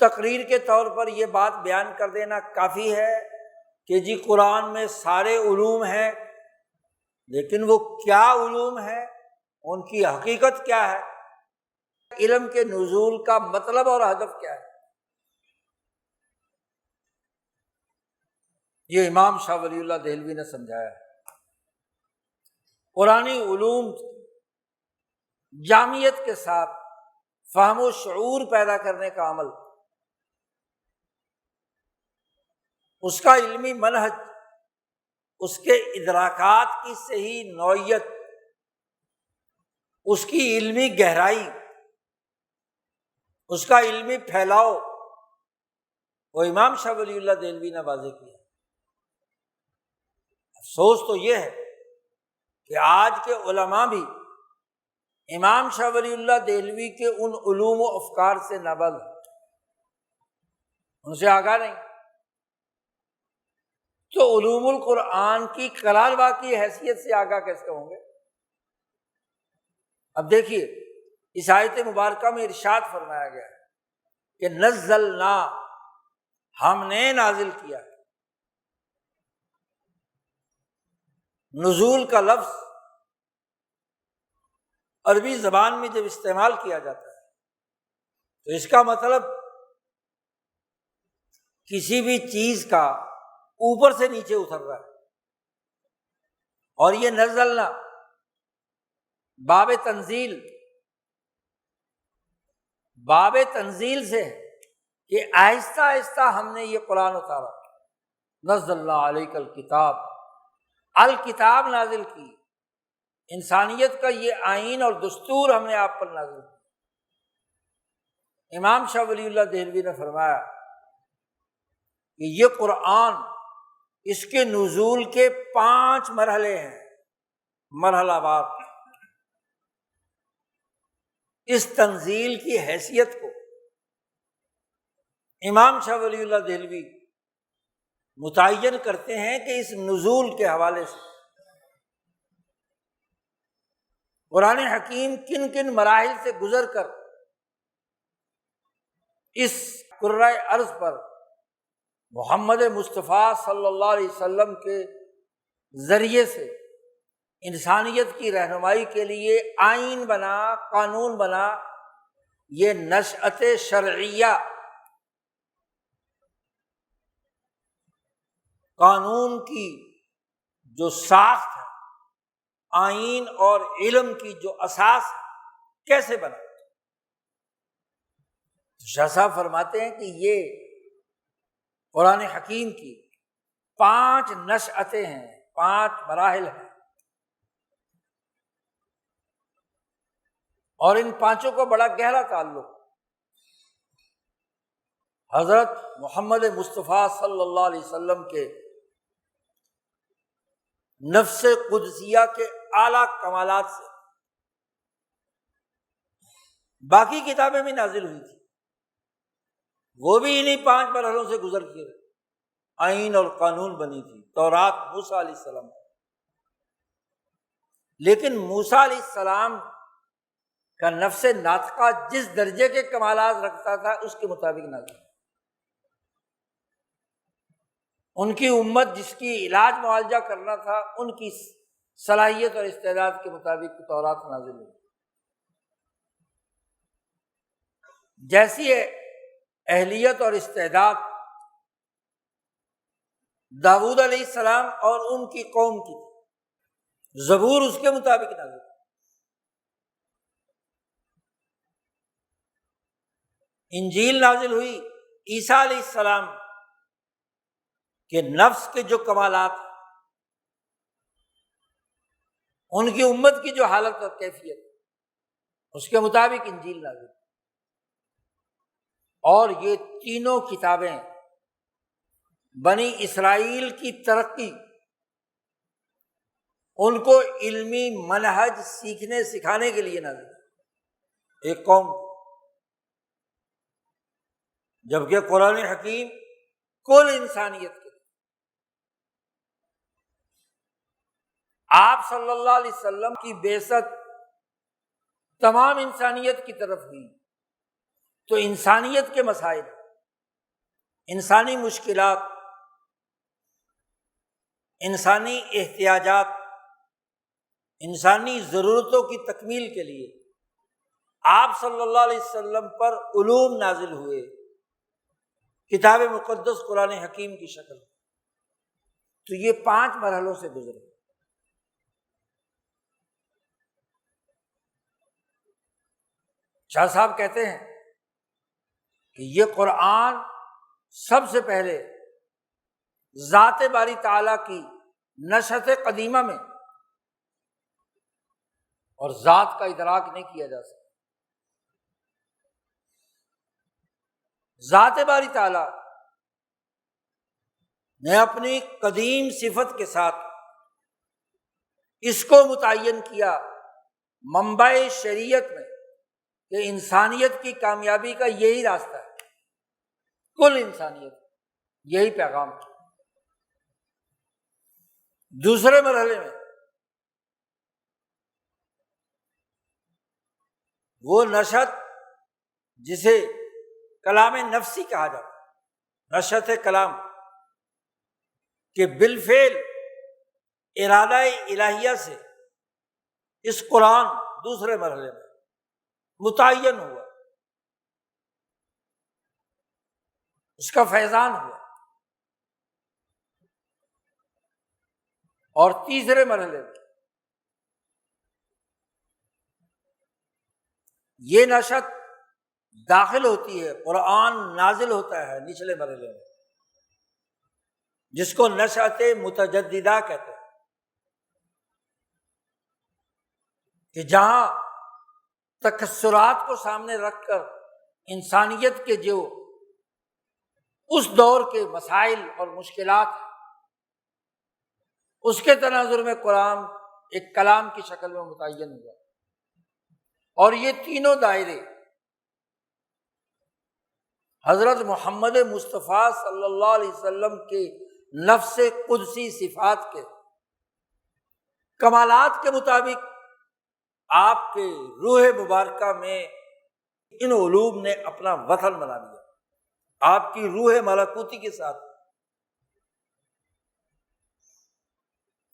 [SPEAKER 1] تقریر کے طور پر یہ بات بیان کر دینا کافی ہے کہ جی قرآن میں سارے علوم ہیں، لیکن وہ کیا علوم ہیں، ان کی حقیقت کیا ہے، علم کے نزول کا مطلب اور ہدف کیا ہے، یہ امام شاہ ولی اللہ دہلوی نے سمجھایا ہے۔ قرآنی علوم جامعیت کے ساتھ فہم و شعور پیدا کرنے کا عمل، اس کا علمی منہج، اس کے ادراکات کی صحیح نوعیت، اس کی علمی گہرائی، اس کا علمی پھیلاؤ، وہ امام شاہ ولی اللہ دہلوی نے واضح کیا۔ افسوس تو یہ ہے کہ آج کے علماء بھی امام شاہ ولی اللہ دہلوی کے ان علوم و افکار سے نابلد، ان سے آگاہ نہیں، تو علوم القرآن کی کلال واقعی حیثیت سے آگاہ کیسے ہوں گے؟ اب دیکھیے اس آیت مبارکہ میں ارشاد فرمایا گیا ہے کہ نزلنا، ہم نے نازل کیا۔ نزول کا لفظ عربی زبان میں جب استعمال کیا جاتا ہے تو اس کا مطلب کسی بھی چیز کا اوپر سے نیچے اتر رہا ہے، اور یہ نزلنا باب تنزیل سے ہے کہ آہستہ آہستہ ہم نے یہ قرآن اتارا۔ نزلنا علیک الکتاب، الکتاب نازل کی، انسانیت کا یہ آئین اور دستور ہم نے آپ پر نازل کیا۔ امام شاہ ولی اللہ دہلوی نے فرمایا کہ یہ قرآن، اس کے نزول کے 5 مرحلے ہیں، مرحلہ وار۔ اس تنزیل کی حیثیت کو امام شاہ ولی اللہ دہلوی متعین کرتے ہیں کہ اس نزول کے حوالے سے قرآن حکیم کن کن مراحل سے گزر کر اس کرۂ ارض پر محمد مصطفیٰ صلی اللہ علیہ وسلم کے ذریعے سے انسانیت کی رہنمائی کے لیے آئین بنا، قانون بنا۔ یہ نشأت شرعیہ، قانون کی جو ساخت ہے، آئین اور علم کی جو اساس ہے، کیسے بنا؟ شاہ صاحب فرماتے ہیں کہ یہ قرآن حکیم کی 5 نشأتیں ہیں، 5 مراحل ہیں، اور ان 5 کو بڑا گہرا تعلق حضرت محمد مصطفیٰ صلی اللہ علیہ وسلم کے نفس قدسیہ کے اعلیٰ کمالات سے۔ باقی کتابیں بھی نازل ہوئی تھی، وہ بھی انہی 5 مرحلوں سے گزر کے آئین اور قانون بنی تھی، تورات موسیٰ علیہ السلام۔ لیکن موسیٰ علیہ السلام کا نفس ناطقہ جس درجے کے کمالات رکھتا تھا اس کے مطابق نازل، ان کی امت جس کی علاج معالجہ کرنا تھا ان کی صلاحیت اور استعداد کے مطابق تورات نازل ہوئی۔ جیسی اہلیت اور استعداد داؤد علیہ السلام اور ان کی قوم کی تھی، زبور اس کے مطابق نازل ہوئی۔ انجیل نازل ہوئی عیسیٰ علیہ السلام کہ نفس کے جو کمالات، ان کی امت کی جو حالت اور کیفیت، اس کے مطابق انجیل نازل۔ اور یہ تینوں کتابیں بنی اسرائیل کی ترقی، ان کو علمی منہج سیکھنے سکھانے کے لیے نازل، ایک قوم، جبکہ قرآن حکیم کل انسانیت کے، آپ صلی اللہ علیہ وسلم کی بعثت تمام انسانیت کی طرف ہوئی، تو انسانیت کے مسائل، انسانی مشکلات، انسانی احتیاجات، انسانی ضرورتوں کی تکمیل کے لیے آپ صلی اللہ علیہ وسلم پر علوم نازل ہوئے، کتاب مقدس قرآن حکیم کی شکل۔ تو یہ 5 مرحلوں سے گزرے۔ شاہ صاحب کہتے ہیں کہ یہ قرآن سب سے پہلے ذات باری تعالیٰ کی نشأت قدیمہ میں، اور ذات کا ادراک نہیں کیا جا سکتا، ذات باری تعالیٰ نے اپنی قدیم صفت کے ساتھ اس کو متعین کیا منبع شریعت میں کہ انسانیت کی کامیابی کا یہی راستہ ہے، کل انسانیت یہی پیغام ہے۔ دوسرے مرحلے میں وہ نشأت جسے کلام نفسی کہا جاتا ہے، نشأت کلام، کہ بالفعل ارادہ الہیہ سے اس قرآن دوسرے مرحلے میں متعین ہوا، اس کا فیضان ہوا۔ اور تیسرے مرحلے میں یہ نشأت داخل ہوتی ہے، قرآن نازل ہوتا ہے نچلے مرحلے میں، جس کو نشأت متجددہ کہتے ہیں، کہ جہاں تکسرات کو سامنے رکھ کر انسانیت کے جو اس دور کے مسائل اور مشکلات، اس کے تناظر میں قرآن ایک کلام کی شکل میں متعین ہوا۔ اور یہ تینوں دائرے حضرت محمد مصطفیٰ صلی اللہ علیہ وسلم کے نفس قدسی صفات کے کمالات کے مطابق آپ کے روح مبارکہ میں ان علوم نے اپنا وطن بنا لیا، آپ کی روح ملکوتی کے ساتھ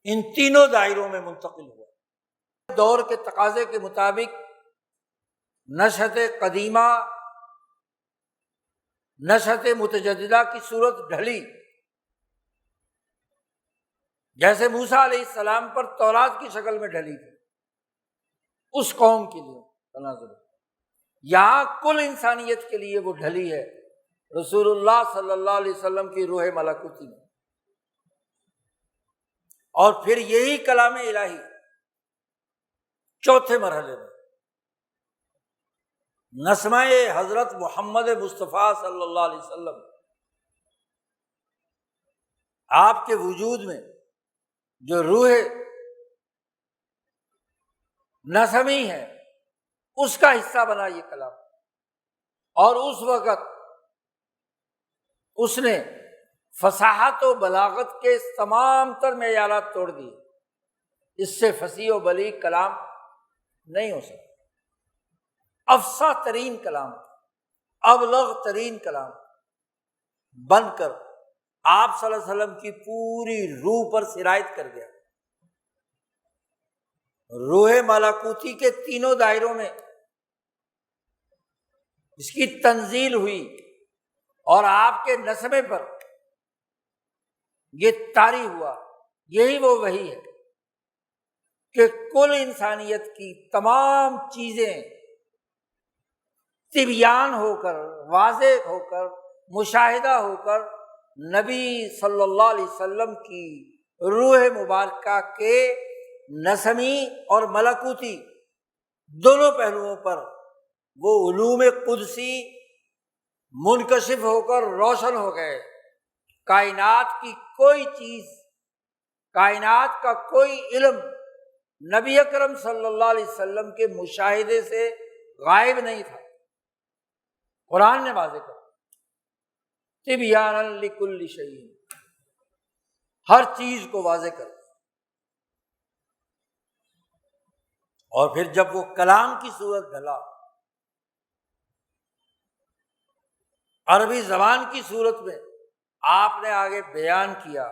[SPEAKER 1] ان تینوں دائروں میں منتقل ہوا۔ دور کے تقاضے کے مطابق نشأت قدیمہ، نشأت متجددہ کی صورت ڈھلی، جیسے موسیٰ علیہ السلام پر تورات کی شکل میں ڈھلی تھی اس قوم کے لیے تناظر، یہاں کل انسانیت کے لیے وہ ڈھلی ہے رسول اللہ صلی اللہ علیہ وسلم کی روح ملکوتی میں۔ اور پھر یہی کلام الہی چوتھے مرحلے میں نسمہ حضرت محمد مصطفیٰ صلی اللہ علیہ وسلم، آپ کے وجود میں جو روح نسمی ہے اس کا حصہ بنا یہ کلام، اور اس وقت اس نے فصاحت و بلاغت کے تمام تر معیارات توڑ دیے. اس سے فصیح و بلیغ کلام نہیں ہو سکتا. افصح ترین کلام، ابلغ ترین کلام بن کر آپ صلی اللہ علیہ وسلم کی پوری روح پر سرایت کر گیا. روح ملکوتی کے تینوں دائروں میں اس کی تنزیل ہوئی اور آپ کے نسمے پر یہ طاری ہوا. یہی وہ وحی ہے کہ کل انسانیت کی تمام چیزیں تبیان ہو کر، واضح ہو کر، مشاہدہ ہو کر نبی صلی اللہ علیہ وسلم کی روح مبارکہ کے نسمی اور ملکوتی دونوں پہلوؤں پر وہ علوم قدسی منکشف ہو کر روشن ہو گئے. کائنات کی کوئی چیز، کائنات کا کوئی علم نبی اکرم صلی اللہ علیہ وسلم کے مشاہدے سے غائب نہیں تھا. قرآن نے واضح کر تبیانا لکل شیء، ہر چیز کو واضح کر. اور پھر جب وہ کلام کی صورت ڈھلا، عربی زبان کی صورت میں آپ نے آگے بیان کیا،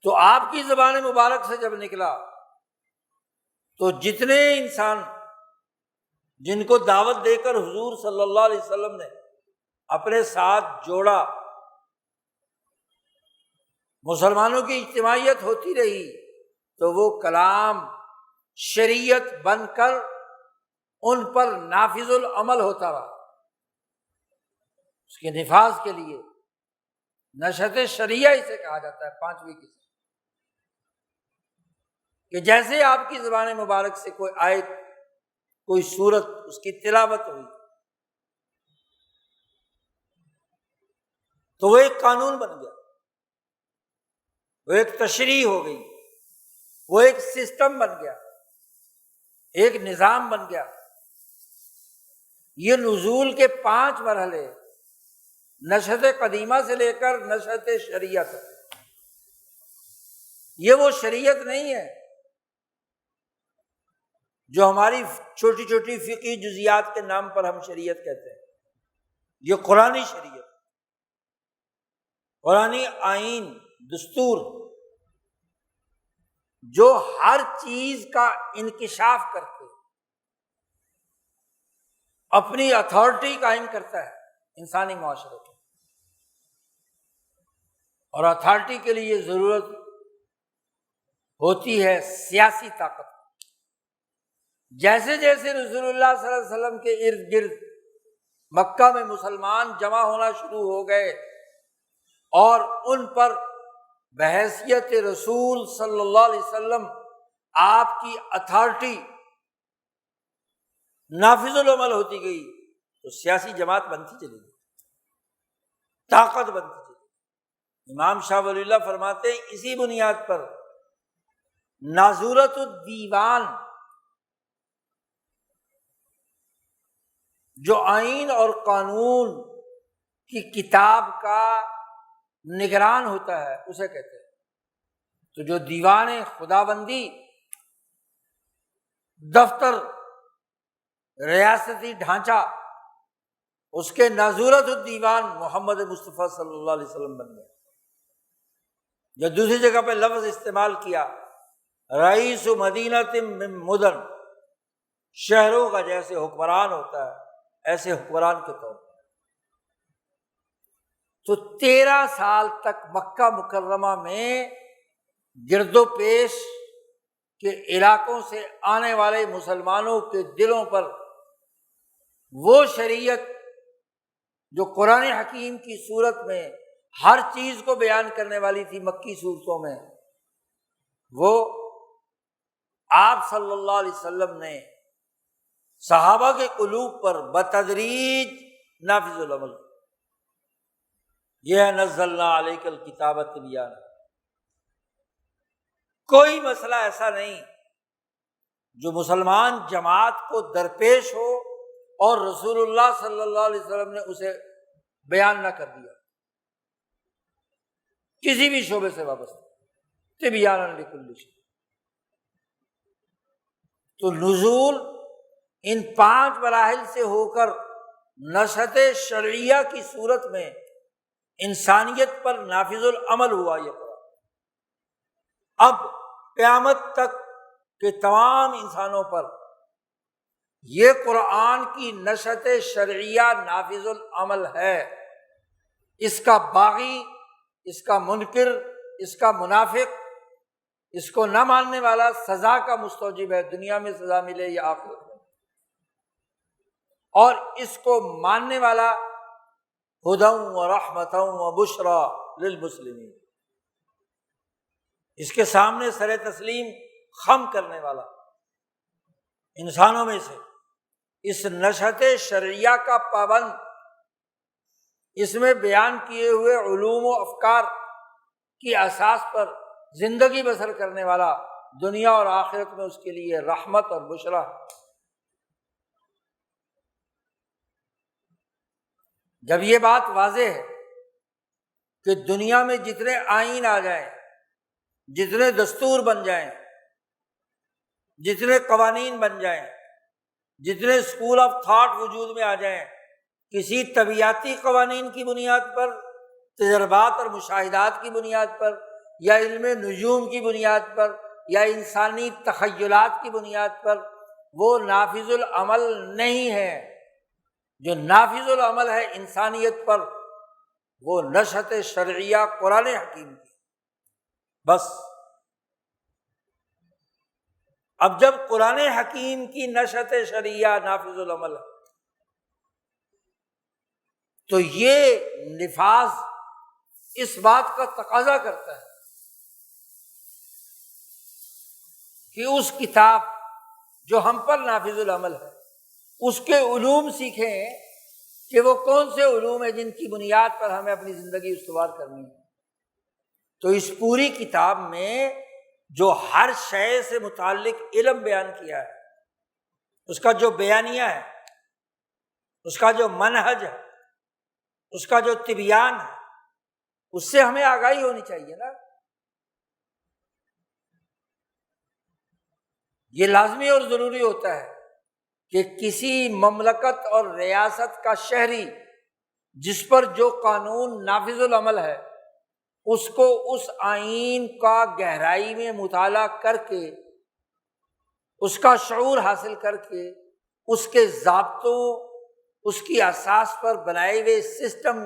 [SPEAKER 1] تو آپ کی زبان مبارک سے جب نکلا تو جتنے انسان جن کو دعوت دے کر حضور صلی اللہ علیہ وسلم نے اپنے ساتھ جوڑا، مسلمانوں کی اجتماعیت ہوتی رہی، تو وہ کلام شریعت بن کر ان پر نافذ العمل ہوتا رہا. اس کے نفاذ کے لیے نشأت شریعہ اسے کہا جاتا ہے، پانچویں قسم، کہ جیسے آپ کی زبان مبارک سے کوئی آیت، کوئی سورت، اس کی تلاوت ہوئی تو وہ ایک قانون بن گیا، وہ ایک تشریح ہو گئی، وہ ایک سسٹم بن گیا، ایک نظام بن گیا. یہ نزول کے 5 مرحلے، نشأت قدیمہ سے لے کر نشأت شریعت، یہ وہ شریعت نہیں ہے جو ہماری چھوٹی چھوٹی فقہی جزیات کے نام پر ہم شریعت کہتے ہیں. یہ قرآنی شریعت، قرآنی آئین، دستور، جو ہر چیز کا انکشاف کر کے اپنی اتھارٹی قائم کرتا ہے انسانی معاشرے میں. اور اتھارٹی کے لیے ضرورت ہوتی ہے سیاسی طاقت. جیسے جیسے رسول اللہ صلی اللہ علیہ وسلم کے ارد گرد مکہ میں مسلمان جمع ہونا شروع ہو گئے اور ان پر بحیثیت رسول صلی اللہ علیہ وسلم آپ کی اتھارٹی نافذ العمل ہوتی گئی، تو سیاسی جماعت بنتی چلی گئی، طاقت بنتی چلی گئی. امام شاہ ولی اللہ فرماتے ہیں اسی بنیاد پر ناظورۃ الدیوان، جو آئین اور قانون کی کتاب کا نگران ہوتا ہے اسے کہتے ہیں. تو جو دیوان خداوندی، دفتر، ریاستی ڈھانچہ، اس کے ناظورۃ الدیوان محمد مصطفیٰ صلی اللہ علیہ وسلم بن گئے. جو دوسری جگہ پہ لفظ استعمال کیا رئیس مدینۃ من مدن، شہروں کا جیسے حکمران ہوتا ہے ایسے حکمران کے طور پر. تو 13 سال تک مکہ مکرمہ میں گرد و پیش کے علاقوں سے آنے والے مسلمانوں کے دلوں پر وہ شریعت جو قرآن حکیم کی صورت میں ہر چیز کو بیان کرنے والی تھی مکی صورتوں میں، وہ آپ صلی اللہ علیہ وسلم نے صحابہ کے قلوب پر بتدریج نافذ العمل. یہ نزلنا علیک الکتاب تبیانا. کوئی مسئلہ ایسا نہیں جو مسلمان جماعت کو درپیش ہو اور رسول اللہ صلی اللہ علیہ وسلم نے اسے بیان نہ کر دیا، کسی بھی شعبے سے وابستہ، تبیانا لکل شیء۔ تو نزول ان 5 مراحل سے ہو کر نشأت شرعیہ کی صورت میں انسانیت پر نافذ العمل ہوا یہ قرآن۔ اب قیامت تک کے تمام انسانوں پر یہ قرآن کی نشأت شرعیہ نافذ العمل ہے۔ اس کا باغی، اس کا منکر، اس کا منافق، اس کو نہ ماننے والا سزا کا مستوجب ہے، دنیا میں سزا ملے یا آخرت میں، اور اس کو ماننے والا ہدی و رحمۃ و بشریٰ للمسلمین، اس کے سامنے سر تسلیم خم کرنے والا انسانوں میں سے اس نشأت شرعیہ کا پابند، اس میں بیان کیے ہوئے علوم و افکار کی اساس پر زندگی بسر کرنے والا دنیا اور آخرت میں اس کے لیے رحمت اور بشریٰ۔ جب یہ بات واضح ہے کہ دنیا میں جتنے آئین آ جائیں، جتنے دستور بن جائیں، جتنے قوانین بن جائیں، جتنے اسکول آف تھاٹ وجود میں آ جائیں، کسی طبیعیاتی قوانین کی بنیاد پر، تجربات اور مشاہدات کی بنیاد پر، یا علم نجوم کی بنیاد پر، یا انسانی تخیلات کی بنیاد پر، وہ نافذ العمل نہیں ہے۔ جو نافذ العمل ہے انسانیت پر، وہ نشأت شرعیہ قرآن حکیم کی۔ بس اب جب قرآن حکیم کی نشأت شرعیہ نافذ العمل ہے تو یہ نفاذ اس بات کا تقاضا کرتا ہے کہ اس کتاب جو ہم پر نافذ العمل ہے اس کے علوم سیکھیں کہ وہ کون سے علوم ہیں جن کی بنیاد پر ہمیں اپنی زندگی استوار کرنی ہے۔ تو اس پوری کتاب میں جو ہر شے سے متعلق علم بیان کیا ہے، اس کا جو بیانیہ ہے، اس کا جو منہج ہے، اس کا جو تبیان ہے، اس سے ہمیں آگاہی ہونی چاہیے نا۔ یہ لازمی اور ضروری ہوتا ہے کہ کسی مملکت اور ریاست کا شہری جس پر جو قانون نافذ العمل ہے اس کو اس آئین کا گہرائی میں مطالعہ کر کے، اس کا شعور حاصل کر کے، اس کے ضابطوں، اس کی اساس پر بنائے ہوئے سسٹم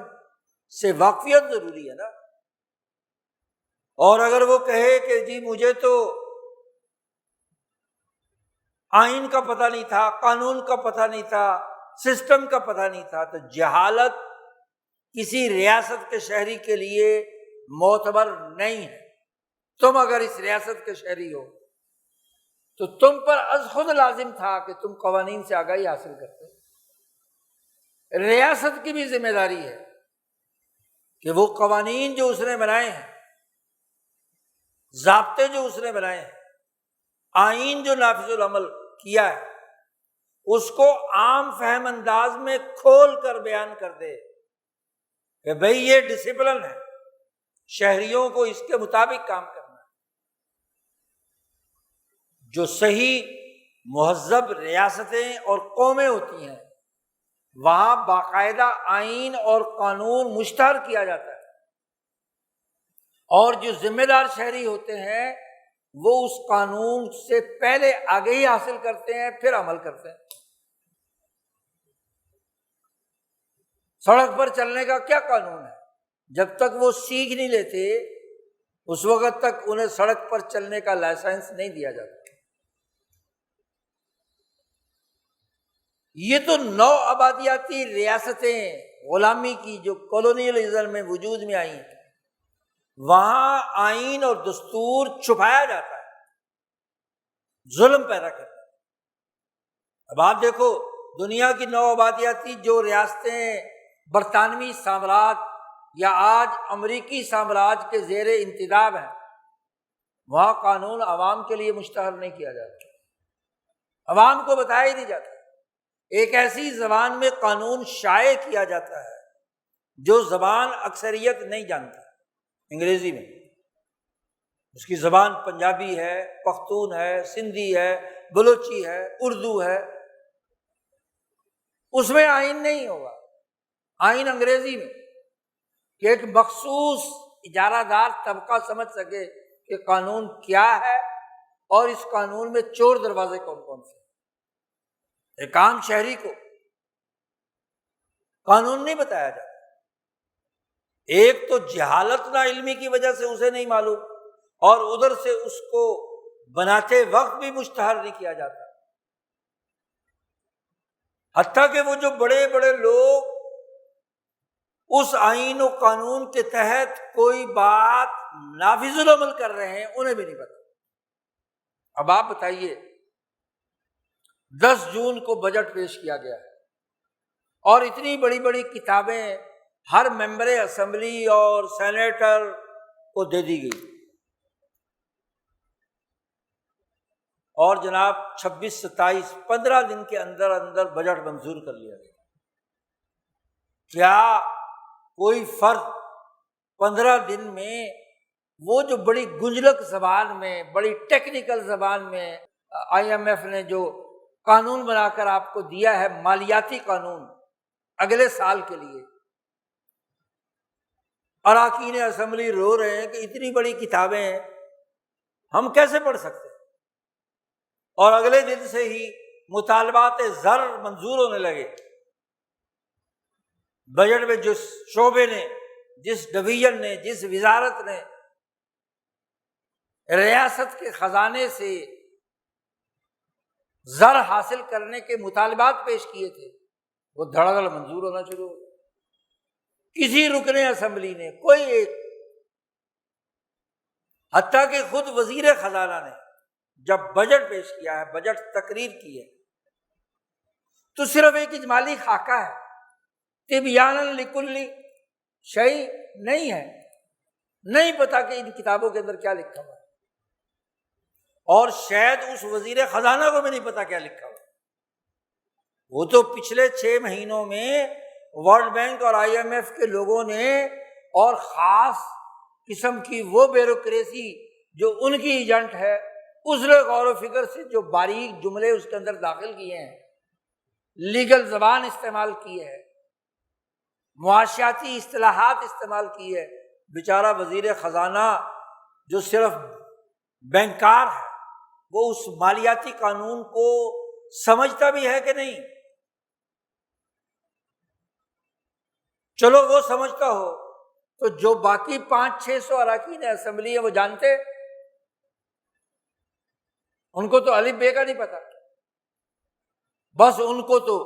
[SPEAKER 1] سے واقفیت ضروری ہے نا۔ اور اگر وہ کہے کہ جی مجھے تو آئین کا پتہ نہیں تھا، قانون کا پتہ نہیں تھا، سسٹم کا پتہ نہیں تھا، تو جہالت کسی ریاست کے شہری کے لیے معتبر نہیں ہے۔ تم اگر اس ریاست کے شہری ہو تو تم پر از خود لازم تھا کہ تم قوانین سے آگاہی حاصل کرتے۔ ریاست کی بھی ذمہ داری ہے کہ وہ قوانین جو اس نے بنائے ہیں، ضابطے جو اس نے بنائے ہیں، آئین جو نافذ العمل کیا ہے، اس کو عام فہم انداز میں کھول کر بیان کر دے کہ بھئی یہ ڈسپلن ہے، شہریوں کو اس کے مطابق کام کرنا ہے۔ جو صحیح مہذب ریاستیں اور قومیں ہوتی ہیں وہاں باقاعدہ آئین اور قانون مشتہر کیا جاتا ہے، اور جو ذمہ دار شہری ہوتے ہیں وہ اس قانون سے پہلے آگاہی حاصل کرتے ہیں، پھر عمل کرتے ہیں۔ سڑک پر چلنے کا کیا قانون ہے؟ جب تک وہ سیکھ نہیں لیتے اس وقت تک انہیں سڑک پر چلنے کا لائسنس نہیں دیا جاتا۔ یہ تو نو آبادیاتی ریاستیں غلامی کی جو کولونیلزم میں وجود میں آئی ہیں، وہاں آئین اور دستور چھپایا جاتا ہے، ظلم پیدا کرتا ہے۔ اب آپ دیکھو دنیا کی نو آبادیاتی جو ریاستیں برطانوی سامراج یا آج امریکی سامراج کے زیر انتداب ہیں، وہاں قانون عوام کے لیے مشتہر نہیں کیا جاتا، عوام کو بتایا ہی نہیں جاتا۔ ایک ایسی زبان میں قانون شائع کیا جاتا ہے جو زبان اکثریت نہیں جانتی انگریزی میں، اس کی زبان پنجابی ہے، پختون ہے، سندھی ہے، بلوچی ہے، اردو ہے، اس میں آئین نہیں ہوگا۔ آئین انگریزی میں کہ ایک مخصوص اجارہ دار طبقہ سمجھ سکے کہ قانون کیا ہے اور اس قانون میں چور دروازے کون کون سے۔ ایک عام شہری کو قانون نہیں بتایا جاتا، ایک تو جہالت نا علمی کی وجہ سے اسے نہیں معلوم، اور ادھر سے اس کو بناتے وقت بھی مشتہر نہیں کیا جاتا۔ حتیٰ کہ وہ جو بڑے بڑے لوگ اس آئین و قانون کے تحت کوئی بات نافذ العمل کر رہے ہیں انہیں بھی نہیں پتا۔ اب آپ بتائیے، 10 جون کو بجٹ پیش کیا گیا ہے اور اتنی بڑی بڑی کتابیں ہر ممبر اسمبلی اور سینیٹر کو دے دی گئی، اور جناب 26 27 15 دن کے اندر اندر بجٹ منظور کر لیا گیا۔ کیا کوئی فرد 15 دن میں وہ جو بڑی گنجلک زبان میں، بڑی ٹیکنیکل زبان میں IMF نے جو قانون بنا کر آپ کو دیا ہے، مالیاتی قانون اگلے سال کے لیے، اراکین اسمبلی رو رہے ہیں کہ اتنی بڑی کتابیں ہم کیسے پڑھ سکتے ہیں، اور اگلے دن سے ہی مطالبات زر منظور ہونے لگے۔ بجٹ میں جس شعبے نے، جس ڈویژن نے، جس وزارت نے ریاست کے خزانے سے زر حاصل کرنے کے مطالبات پیش کیے تھے، وہ دھڑا دھڑ منظور ہونا شروع ہو گیا۔ کسی رکن اسمبلی نے کوئی ایک، حتیٰ کہ خود وزیر خزانہ نے جب بجٹ پیش کیا ہے، بجٹ تقریر کی ہے، تو صرف ایک اجمالی خاکہ ہے، تبیانا لکل شیء نہیں ہے، نہیں پتا کہ ان کتابوں کے اندر کیا لکھا ہوا ہے، اور شاید اس وزیر خزانہ کو بھی نہیں پتا کیا لکھا ہوا ہے۔ وہ تو پچھلے 6 مہینوں میں ورلڈ بینک اور IMF کے لوگوں نے، اور خاص قسم کی وہ بیوروکریسی جو ان کی ایجنٹ ہے، اس نے غور و فکر سے جو باریک جملے اس کے اندر داخل کیے ہیں، لیگل زبان استعمال کی ہے، معاشیاتی اصطلاحات استعمال کی ہے، بیچارہ وزیر خزانہ جو صرف بینکار ہے، وہ اس مالیاتی قانون کو سمجھتا بھی ہے کہ نہیں؟ چلو وہ سمجھتا ہو تو جو باقی 500-600 اراکین اسمبلی ہیں وہ جانتے، ان کو تو الف بے کا نہیں پتا، بس ان کو تو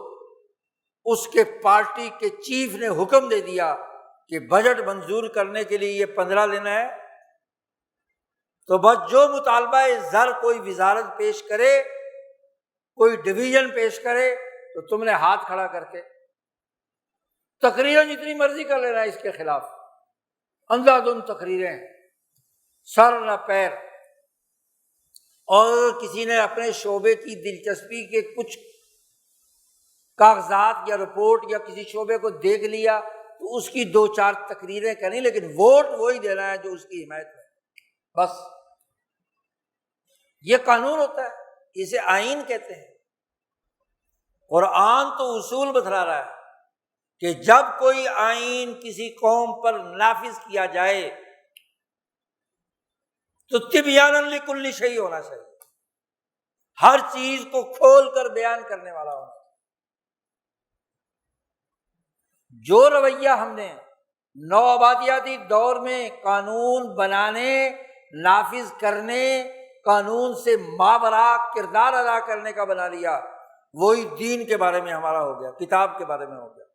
[SPEAKER 1] اس کے پارٹی کے چیف نے حکم دے دیا کہ بجٹ منظور کرنے کے لیے یہ 15 دن ہے، تو بس جو مطالبہ زر کوئی وزارت پیش کرے، کوئی ڈویژن پیش کرے، تو تم نے ہاتھ کھڑا کر کے تقریریں جتنی مرضی کر لینا اس کے خلاف، اندھا دھند تقریریں، سر نہ پیر، اور کسی نے اپنے شعبے کی دلچسپی کے کچھ کاغذات یا رپورٹ یا کسی شعبے کو دیکھ لیا تو اس کی 2-4 تقریریں کریں، لیکن ووٹ وہی دینا ہے جو اس کی حمایت میں، بس یہ قانون ہوتا ہے، اسے آئین کہتے ہیں۔ قرآن تو اصول بتلا رہا ہے کہ جب کوئی آئین کسی قوم پر نافذ کیا جائے تو تبیانا لکل شیء ہونا چاہیے، ہر چیز کو کھول کر بیان کرنے والا ہونا چاہیے۔ جو رویہ ہم نے نوآبادیاتی دور میں قانون بنانے، نافذ کرنے، قانون سے ماوراء کردار ادا کرنے کا بنا لیا، وہی دین کے بارے میں ہمارا ہو گیا، کتاب کے بارے میں ہو گیا،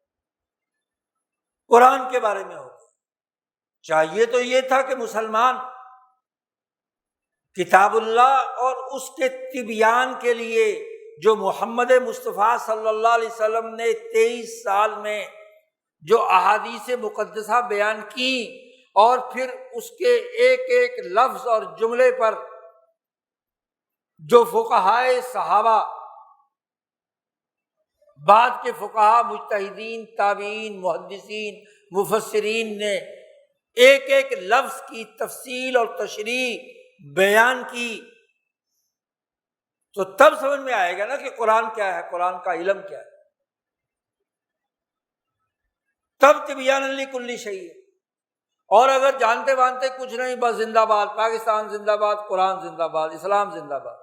[SPEAKER 1] قرآن کے بارے میں ہو گیا۔ چاہیے تو یہ تھا کہ مسلمان کتاب اللہ اور اس کے تبیان کے لیے جو محمد مصطفیٰ صلی اللہ علیہ وسلم نے 23 سال میں جو احادیث مقدسہ بیان کی، اور پھر اس کے ایک ایک لفظ اور جملے پر جو فقہائے صحابہ، بعد کے فقہا، مجتہدین، تابعین، محدثین، مفسرین نے ایک ایک لفظ کی تفصیل اور تشریح بیان کی، تو تب سمجھ میں آئے گا نا کہ قرآن کیا ہے، قرآن کا علم کیا ہے۔ تب تبیان لکل شیء۔ اور اگر جانتے وانتے کچھ نہیں، بس زندہ باد پاکستان، زندہ باد قرآن، زندہ باد اسلام، زندہ باد۔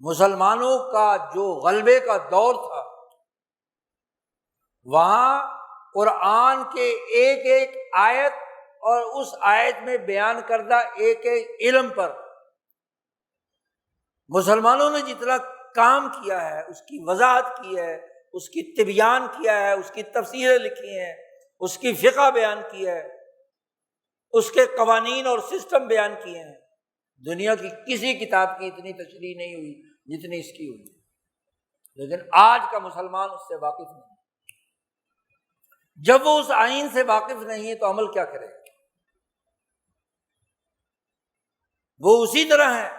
[SPEAKER 1] مسلمانوں کا جو غلبے کا دور تھا، وہاں قرآن کے ایک ایک آیت اور اس آیت میں بیان کردہ ایک ایک علم پر مسلمانوں نے جتنا کام کیا ہے، اس کی وضاحت کی ہے، اس کی تبیان کیا ہے، اس کی تفسیریں لکھی ہیں، اس کی فقہ بیان کی ہے، اس کے قوانین اور سسٹم بیان کیے ہیں۔ دنیا کی کسی کتاب کی اتنی تشریح نہیں ہوئی جتنی اس کی ہوئی، لیکن آج کا مسلمان اس سے واقف نہیں۔ جب وہ اس آئین سے واقف نہیں ہے تو عمل کیا کرے؟ وہ اسی طرح ہے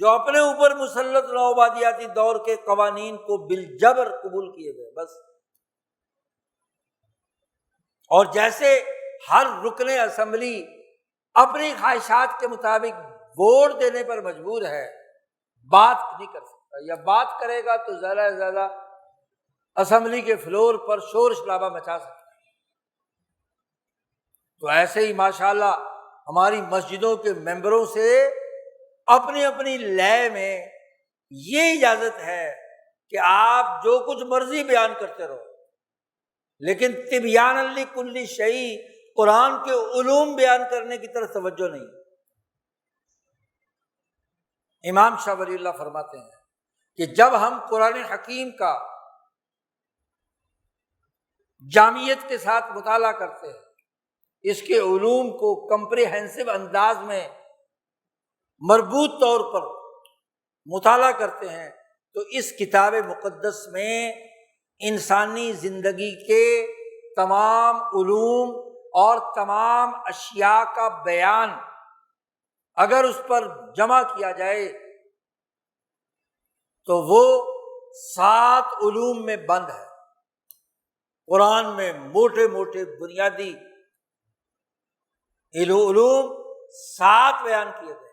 [SPEAKER 1] جو اپنے اوپر مسلط نوآبادیاتی دور کے قوانین کو بالجبر قبول کیے گئے بس۔ اور جیسے ہر رکن اسمبلی اپنی خواہشات کے مطابق ووٹ دینے پر مجبور ہے، بات نہیں کر سکتا، یا بات کرے گا تو زیادہ سے زیادہ اسمبلی کے فلور پر شور شرابہ مچا سکتا ہے۔ تو ایسے ہی ماشاءاللہ ہماری مسجدوں کے ممبروں سے اپنی اپنی لے میں یہ اجازت ہے کہ آپ جو کچھ مرضی بیان کرتے رہو، لیکن تبیان لکل شیء، قرآن کے علوم بیان کرنے کی طرف توجہ نہیں۔ امام شاہ ولی اللہ فرماتے ہیں کہ جب ہم قرآن حکیم کا جامعیت کے ساتھ مطالعہ کرتے ہیں، اس کے علوم کو کمپریہنسو انداز میں مربوط طور پر مطالعہ کرتے ہیں، تو اس کتاب مقدس میں انسانی زندگی کے تمام علوم اور تمام اشیاء کا بیان اگر اس پر جمع کیا جائے تو وہ 7 علوم میں بند ہے۔ قرآن میں موٹے موٹے بنیادی علوم 7 بیان کیے گئے،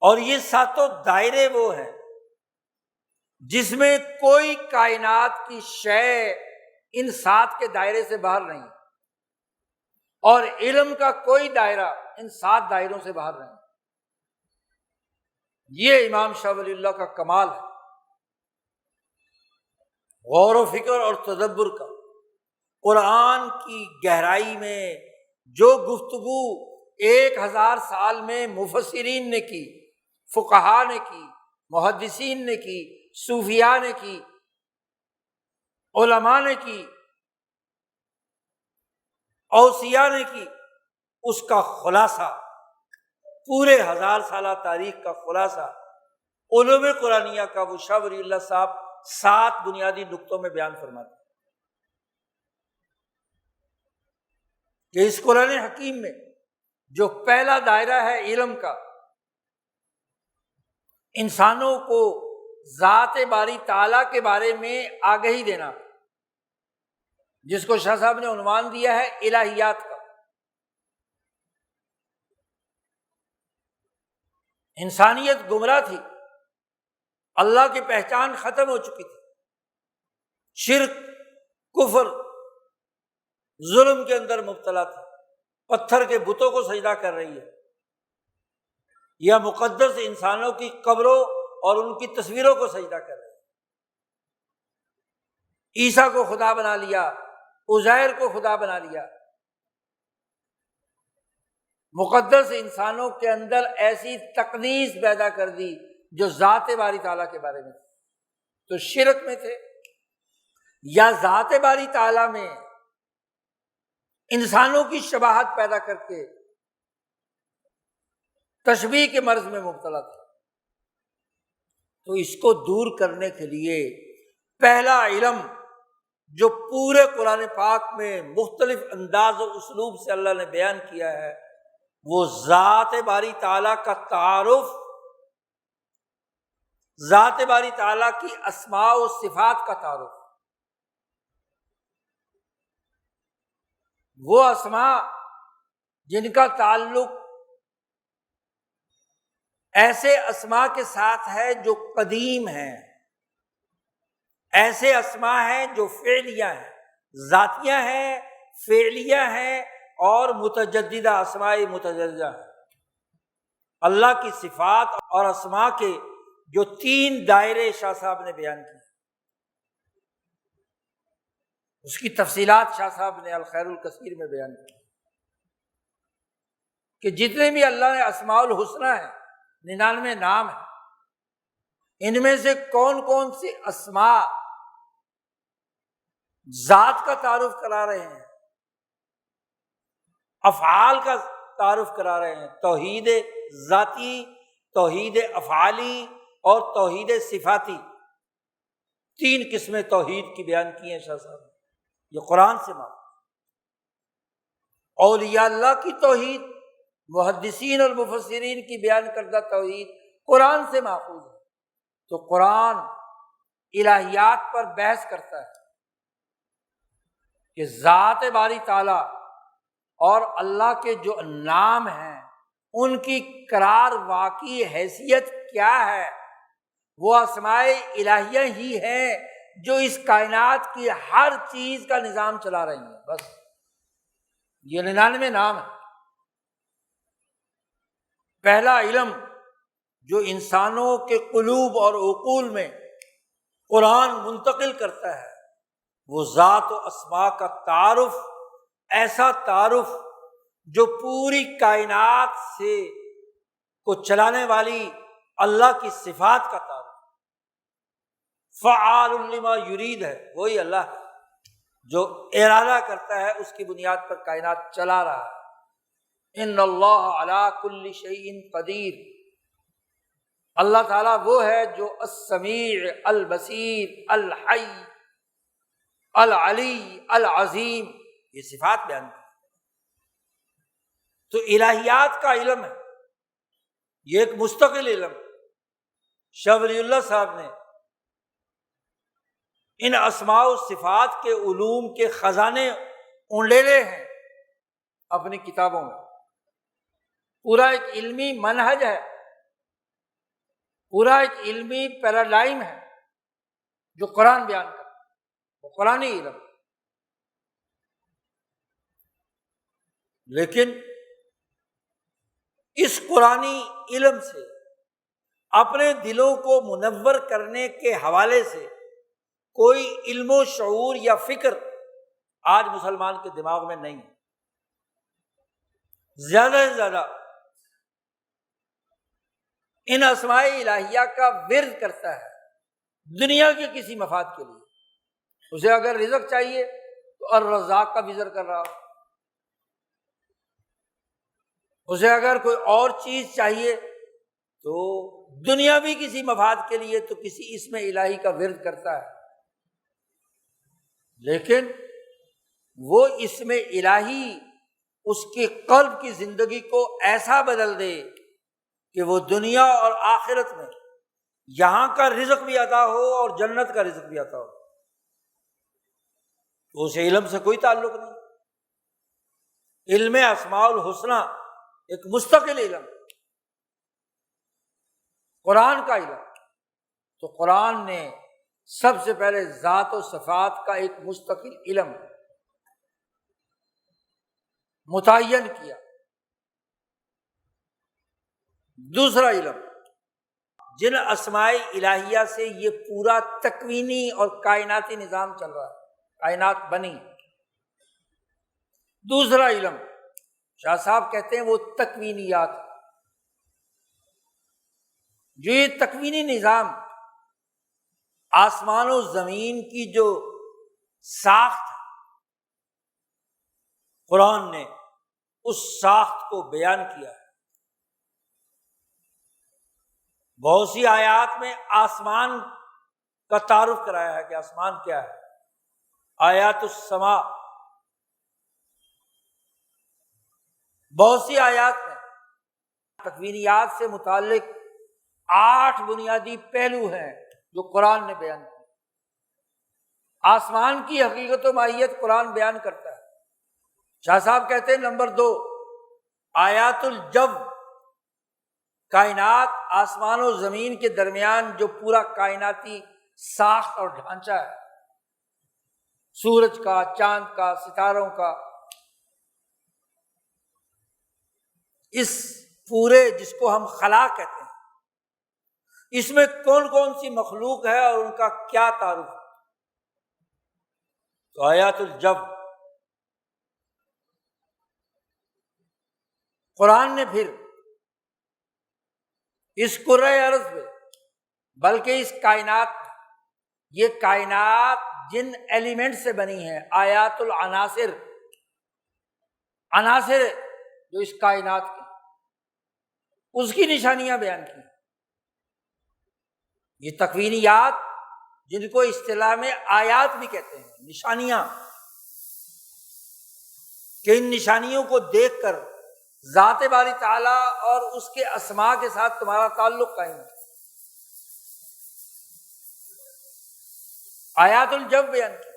[SPEAKER 1] اور یہ 7 دائرے وہ ہیں جس میں کوئی کائنات کی شے ان 7 کے دائرے سے باہر نہیں، اور علم کا کوئی دائرہ ان 7 دائروں سے باہر نہیں۔ یہ امام شاہ ولی اللہ کا کمال ہے، غور و فکر اور تدبر کا۔ قرآن کی گہرائی میں جو گفتگو 1000 سال میں مفسرین نے کی، فقہا نے کی، محدثین نے کی، صوفیاء نے کی، علماء نے کی، اوصیاء نے کی، اس کا خلاصہ، پورے 1000 سالہ تاریخ کا خلاصہ علوم قرآنیہ کا وہ شاہ ولی اللہ صاحب 7 بنیادی نقطوں میں بیان فرماتے ہیں کہ اس قرآن حکیم میں جو پہلا دائرہ ہے علم کا، انسانوں کو ذات باری تعالیٰ کے بارے میں آگہی دینا، جس کو شاہ صاحب نے عنوان دیا ہے الہیات کا۔ انسانیت گمراہ تھی، اللہ کی پہچان ختم ہو چکی تھی، شرک، کفر، ظلم کے اندر مبتلا تھی، پتھر کے بتوں کو سجدہ کر رہی ہے، یا مقدس انسانوں کی قبروں اور ان کی تصویروں کو سجدہ کر رہی ہے، عیسیٰ کو خدا بنا لیا، عزیر کو خدا بنا لیا۔ مقدس انسانوں کے اندر ایسی تقدیس پیدا کر دی جو ذات باری تعالیٰ کے بارے میں تھی، تو شرک میں تھے، یا ذات باری تعالیٰ میں انسانوں کی شباہت پیدا کر کے تشبیہ کے مرض میں مبتلا تھا۔ تو اس کو دور کرنے کے لیے پہلا علم جو پورے قرآن پاک میں مختلف انداز و اسلوب سے اللہ نے بیان کیا ہے، وہ ذات باری تعالیٰ کا تعارف، ذات باری تعالیٰ کی اسماء و صفات کا تعارف۔ وہ اسماء جن کا تعلق ایسے اسماء کے ساتھ ہے جو قدیم ہیں، ایسے اسماء ہیں جو فعلیہ ہیں، ذاتیہ ہیں، فعلیہ ہیں، اور متجددہ اسماء متجددہ ہیں۔ اللہ کی صفات اور اسماء کے جو 3 دائرے شاہ صاحب نے بیان کیے، اس کی تفصیلات شاہ صاحب نے الخیر الکثیر میں بیان کی کہ جتنے بھی اللہ نے اسماء الحسنی ہیں، 99 نام ہیں، ان میں سے کون کون سے اسماء ذات کا تعارف کرا رہے ہیں، افعال کا تعارف کرا رہے ہیں، توحید ذاتی، توحید افعالی اور توحید صفاتی، 3 قسمیں توحید کی بیان کی ہیں شاہ صاحب نے، یہ قرآن سے ماخوذ۔ اولیاء اللہ کی توحید، محدثین اور مفسرین کی بیان کردہ توحید قرآن سے ماخوذ ہے۔ تو قرآن الہیات پر بحث کرتا ہے کہ ذات باری تعالیٰ اور اللہ کے جو نام ہیں ان کی قرار واقعی حیثیت کیا ہے۔ وہ اسماء الہیہ ہی ہیں جو اس کائنات کی ہر چیز کا نظام چلا رہی ہیں، بس یہ 99 نام ہے۔ پہلا علم جو انسانوں کے قلوب اور عقول میں قرآن منتقل کرتا ہے وہ ذات و اسماء کا تعارف، ایسا تعارف جو پوری کائنات سے کو چلانے والی اللہ کی صفات کا تعارف، فعال لما یرید ہے، وہی اللہ جو ارادہ کرتا ہے اس کی بنیاد پر کائنات چلا رہا ہے۔ ان اللہ علی کل شیء قدیر، اللہ تعالیٰ وہ ہے جو السمیع، البصیر، الحی، العلی، العظیم، یہ صفات بیان کی۔ تو الہیات کا علم ہے، یہ ایک مستقل علم۔ شاہ ولی اللہ صاحب نے ان اسماء و صفات کے علوم کے خزانے اونڈیلے ہیں اپنی کتابوں میں۔ پورا ایک علمی منہج ہے، پورا ایک علمی پیراڈائم ہے جو قرآن بیان کرتا ہے، وہ قرآنی علم۔ لیکن اس قرآنی علم سے اپنے دلوں کو منور کرنے کے حوالے سے کوئی علم و شعور یا فکر آج مسلمان کے دماغ میں نہیں ہے۔ زیادہ سے زیادہ ان اسماء الہیہ کا ورد کرتا ہے دنیا کے کسی مفاد کے لیے۔ اسے اگر رزق چاہیے تو الرزاق کا ذکر کر رہا ہو، اسے اگر کوئی اور چیز چاہیے تو دنیاوی کسی مفاد کے لیے تو کسی اسم الہی کا ورد کرتا ہے۔ لیکن وہ اسم الہی اس کے قلب کی زندگی کو ایسا بدل دے کہ وہ دنیا اور آخرت میں یہاں کا رزق بھی عطا ہو اور جنت کا رزق بھی عطا ہو، تو اسے علم سے کوئی تعلق نہیں۔ علم اسماء الحسنی ایک مستقل علم، قرآن کا علم۔ تو قرآن نے سب سے پہلے ذات و صفات کا ایک مستقل علم متعین کیا۔ دوسرا علم، جن اسماء الہیہ سے یہ پورا تکوینی اور کائناتی نظام چل رہا ہے، کائنات بنی۔ دوسرا علم شاہ صاحب کہتے ہیں وہ تکوینیات، جو یہ تکوینی نظام آسمان و زمین کی جو ساخت قرآن نے اس ساخت کو بیان کیا ہے۔ بہت سی آیات میں آسمان کا تعارف کرایا ہے کہ آسمان کیا ہے، آیات السماء۔ بہت سی آیات میں تکوینیات سے متعلق 8 بنیادی پہلو ہیں جو قرآن نے بیان کیے۔ آسمان کی حقیقت و ماہیت قرآن بیان کرتا ہے، شاہ صاحب کہتے ہیں نمبر 2، آیات الجو، کائنات آسمان و زمین کے درمیان جو پورا کائناتی ساخت اور ڈھانچہ ہے، سورج کا، چاند کا، ستاروں کا، اس پورے جس کو ہم خلا کہتے ہیں، اس میں کون کون سی مخلوق ہے اور ان کا کیا تعارف ہے؟ تو آیات الجو، قرآن نے پھر اس کرۂ ارض پہ، بلکہ اس کائنات، یہ کائنات جن ایلیمنٹ سے بنی ہے، آیات العناصر، عناصر جو اس کائنات کی، اس کی نشانیاں بیان کی۔ یہ تکوینیات جن کو اصطلاح میں آیات بھی کہتے ہیں، نشانیاں، کہ ان نشانیوں کو دیکھ کر ذات باری تعالیٰ اور اس کے اسماء کے ساتھ تمہارا تعلق قائم ہے۔ آیات الجو بیان کی،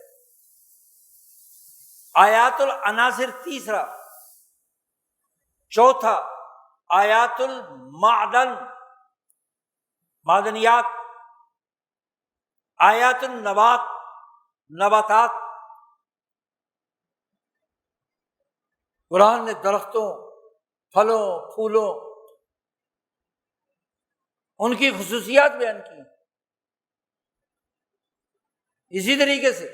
[SPEAKER 1] آیات العناصر تیسرا، چوتھا آیات المعدن، معدنیات، آیات النبات، نباتات، قرآن نے درختوں، پھلوں، پھولوں، ان کی خصوصیات بیان کی۔ اسی طریقے سے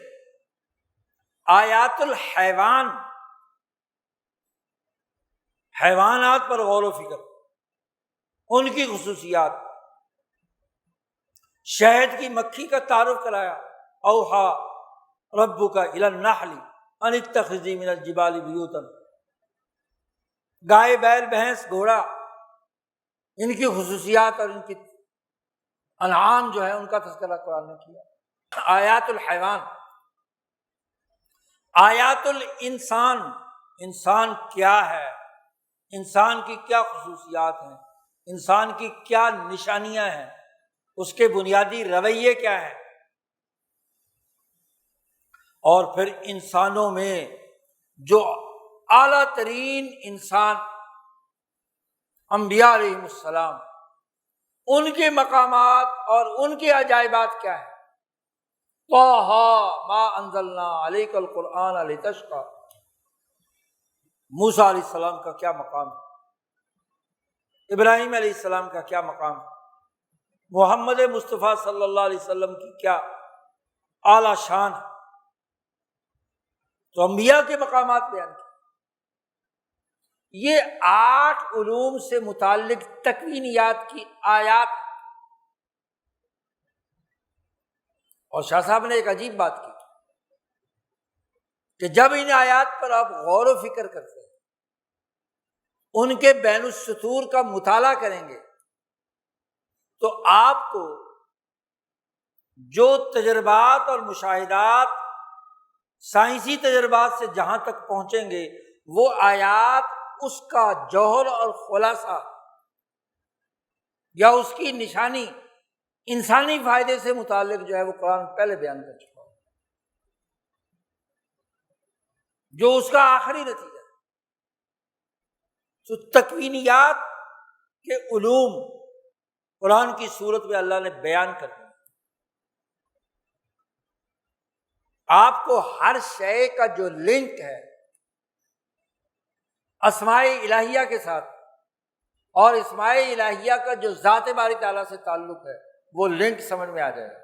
[SPEAKER 1] آیات الحیوان، حیوانات پر غور و فکر، ان کی خصوصیات، شہد کی مکھی کا تعارف کرایا، اوحا ربک الی النحل ان اتخذی من الجبال بیوتا، گائے، بیل، بھینس، گھوڑا، ان کی خصوصیات اور ان کی انعام جو ہے ان کا تذکرہ قرآن نے کیا۔ آیات الحیوان، آیات الانسان، انسان کیا ہے، انسان کی کیا خصوصیات ہیں، انسان کی کیا نشانیاں ہیں، اس کے بنیادی رویے کیا ہیں، اور پھر انسانوں میں جو اعلیٰ ترین انسان انبیاء علیہم السلام، ان کے مقامات اور ان کے عجائبات کیا ہیں۔ طٰہٰ ما انزلنا علیک القرآن لتشقیٰ، موسیٰ علیہ السلام کا کیا مقام ہے، ابراہیم علیہ السلام کا کیا مقام ہے، محمد مصطفیٰ صلی اللہ علیہ وسلم کی کیا اعلیٰ شان ہے۔ تو انبیاء کے مقامات بیان کیے۔ یہ 8 علوم سے متعلق تکوینیات کی آیات، اور شاہ صاحب نے ایک عجیب بات کی کہ جب ان آیات پر آپ غور و فکر کرتے ہیں، ان کے بین السطور کا مطالعہ کریں گے، تو آپ کو جو تجربات اور مشاہدات سائنسی تجربات سے جہاں تک پہنچیں گے، وہ آیات اس کا جوہر اور خلاصہ یا اس کی نشانی انسانی فائدے سے متعلق جو ہے وہ قرآن پہلے بیان کر چکا ہے، جو اس کا آخری نتیجہ ہے۔ تو تکوینیات کے علوم قرآن کی صورت میں اللہ نے بیان کر دیا۔ آپ کو ہر شے کا جو لنک ہے اسماء الہیہ کے ساتھ، اور اسماء الہیہ کا جو ذات باری تعالیٰ سے تعلق ہے، وہ لنک سمجھ میں آ جائے گا۔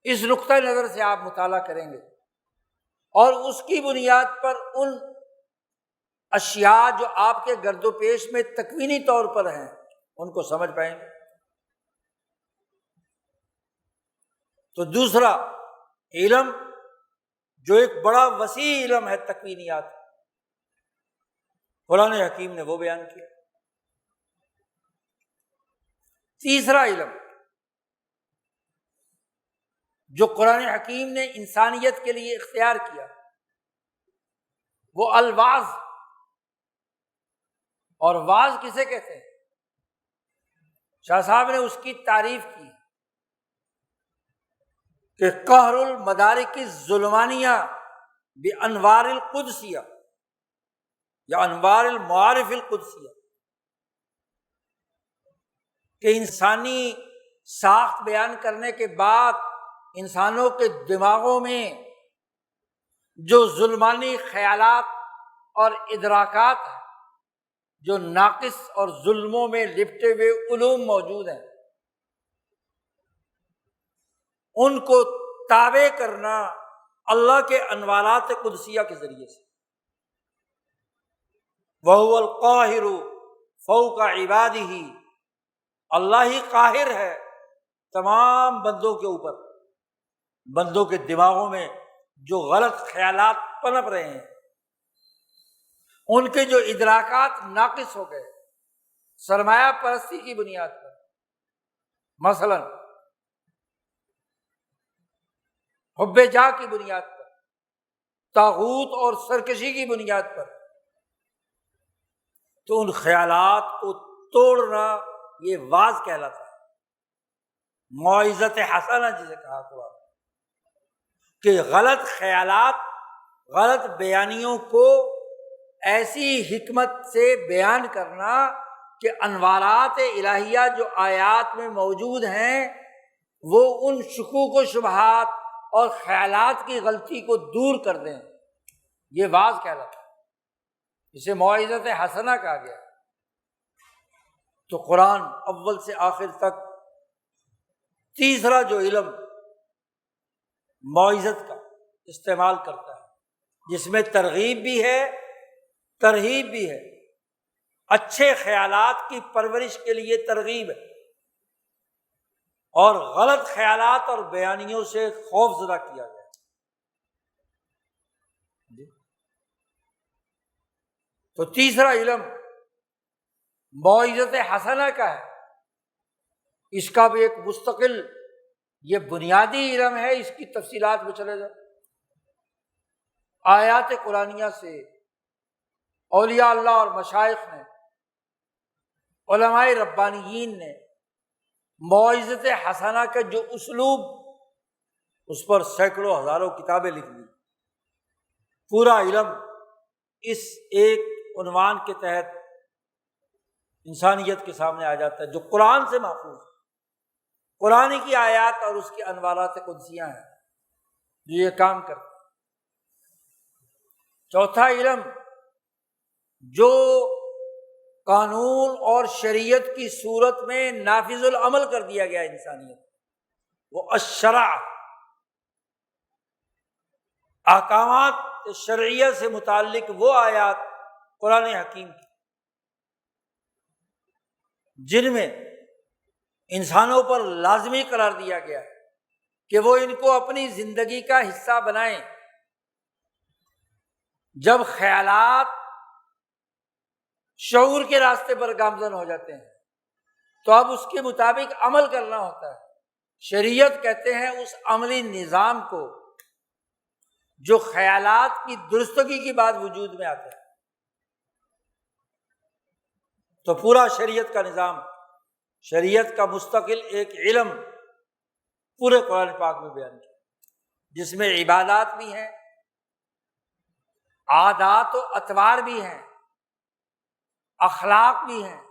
[SPEAKER 1] اس نقطۂ نظر سے آپ مطالعہ کریں گے اور اس کی بنیاد پر ان اشیاء جو آپ کے گرد و پیش میں تکوینی طور پر ہیں ان کو سمجھ پائیں گے۔ تو دوسرا علم جو ایک بڑا وسیع علم ہے تکوینیات، قرآن حکیم نے وہ بیان کیا۔ تیسرا علم جو قرآن حکیم نے انسانیت کے لیے اختیار کیا، وہ الواعظ، اور واعظ کسے کہتے ہیں؟ شاہ صاحب نے اس کی تعریف کی کہ قہر المدارک الظلمانیہ بانوار القدسیہ یا انوار المعارف القدسیہ، کہ انسانی ساخت بیان کرنے کے بعد انسانوں کے دماغوں میں جو ظلمانی خیالات اور ادراکات ہیں، جو ناقص اور ظلموں میں لپٹے ہوئے علوم موجود ہیں، ان کو تابع کرنا اللہ کے انوارات قدسیہ کے ذریعے سے۔ وَهُوَ الْقَاهِرُ فَوْقَ عِبَادِهِ، اللہ ہی قاہر ہے تمام بندوں کے اوپر۔ بندوں کے دماغوں میں جو غلط خیالات پنپ رہے ہیں، ان کے جو ادراکات ناقص ہو گئے سرمایہ پرستی کی بنیاد پر، مثلا حب جاہ کی بنیاد پر، طاغوت اور سرکشی کی بنیاد پر، تو ان خیالات کو توڑنا یہ واعظ کہلاتا ہے، موعظت حسنہ جسے کہا قرآن، کہ غلط خیالات، غلط بیانیوں کو ایسی حکمت سے بیان کرنا کہ انوارات الہیہ جو آیات میں موجود ہیں وہ ان شکوک و شبہات اور خیالات کی غلطی کو دور کر دیں، یہ واعظ کہلاتا ہے، اسے موعظت حسنہ کہا گیا۔ تو قرآن اول سے آخر تک تیسرا جو علم موعظت کا استعمال کرتا ہے، جس میں ترغیب بھی ہے ترہیب بھی ہے، اچھے خیالات کی پرورش کے لیے ترغیب ہے اور غلط خیالات اور بیانیوں سے خوف زدہ کیا گیا۔ تو تیسرا علم موعظت حسنہ کا ہے، اس کا بھی ایک مستقل یہ بنیادی علم ہے، اس کی تفصیلات میں چلے جائیں۔ آیات قرآنیہ سے اولیاء اللہ اور مشائخ نے، علماء ربانیین نے موعظت حسنہ کا جو اسلوب، اس پر سینکڑوں ہزاروں کتابیں لکھ دی۔ پورا علم اس ایک عنوان کے تحت انسانیت کے سامنے آ جاتا ہے، جو قرآن سے محفوظ ہے۔ قرآن کی آیات اور اس کے انوارات قدسیہ ہیں جو یہ کام کرتے ہیں۔ چوتھا علم جو قانون اور شریعت کی صورت میں نافذ العمل کر دیا گیا انسانیت، وہ الشرع، احکامات شرعیہ سے متعلق وہ آیات قرآن حکیم کی جن میں انسانوں پر لازمی قرار دیا گیا ہے کہ وہ ان کو اپنی زندگی کا حصہ بنائیں۔ جب خیالات شعور کے راستے پر گامزن ہو جاتے ہیں تو اب اس کے مطابق عمل کرنا ہوتا ہے۔ شریعت کہتے ہیں اس عملی نظام کو جو خیالات کی درستگی کی بعد وجود میں آتا ہے۔ تو پورا شریعت کا نظام، شریعت کا مستقل ایک علم پورے قرآن پاک میں بیان کیا، جس میں عبادات بھی ہیں، عادات و اطوار بھی ہیں، اخلاق بھی ہیں،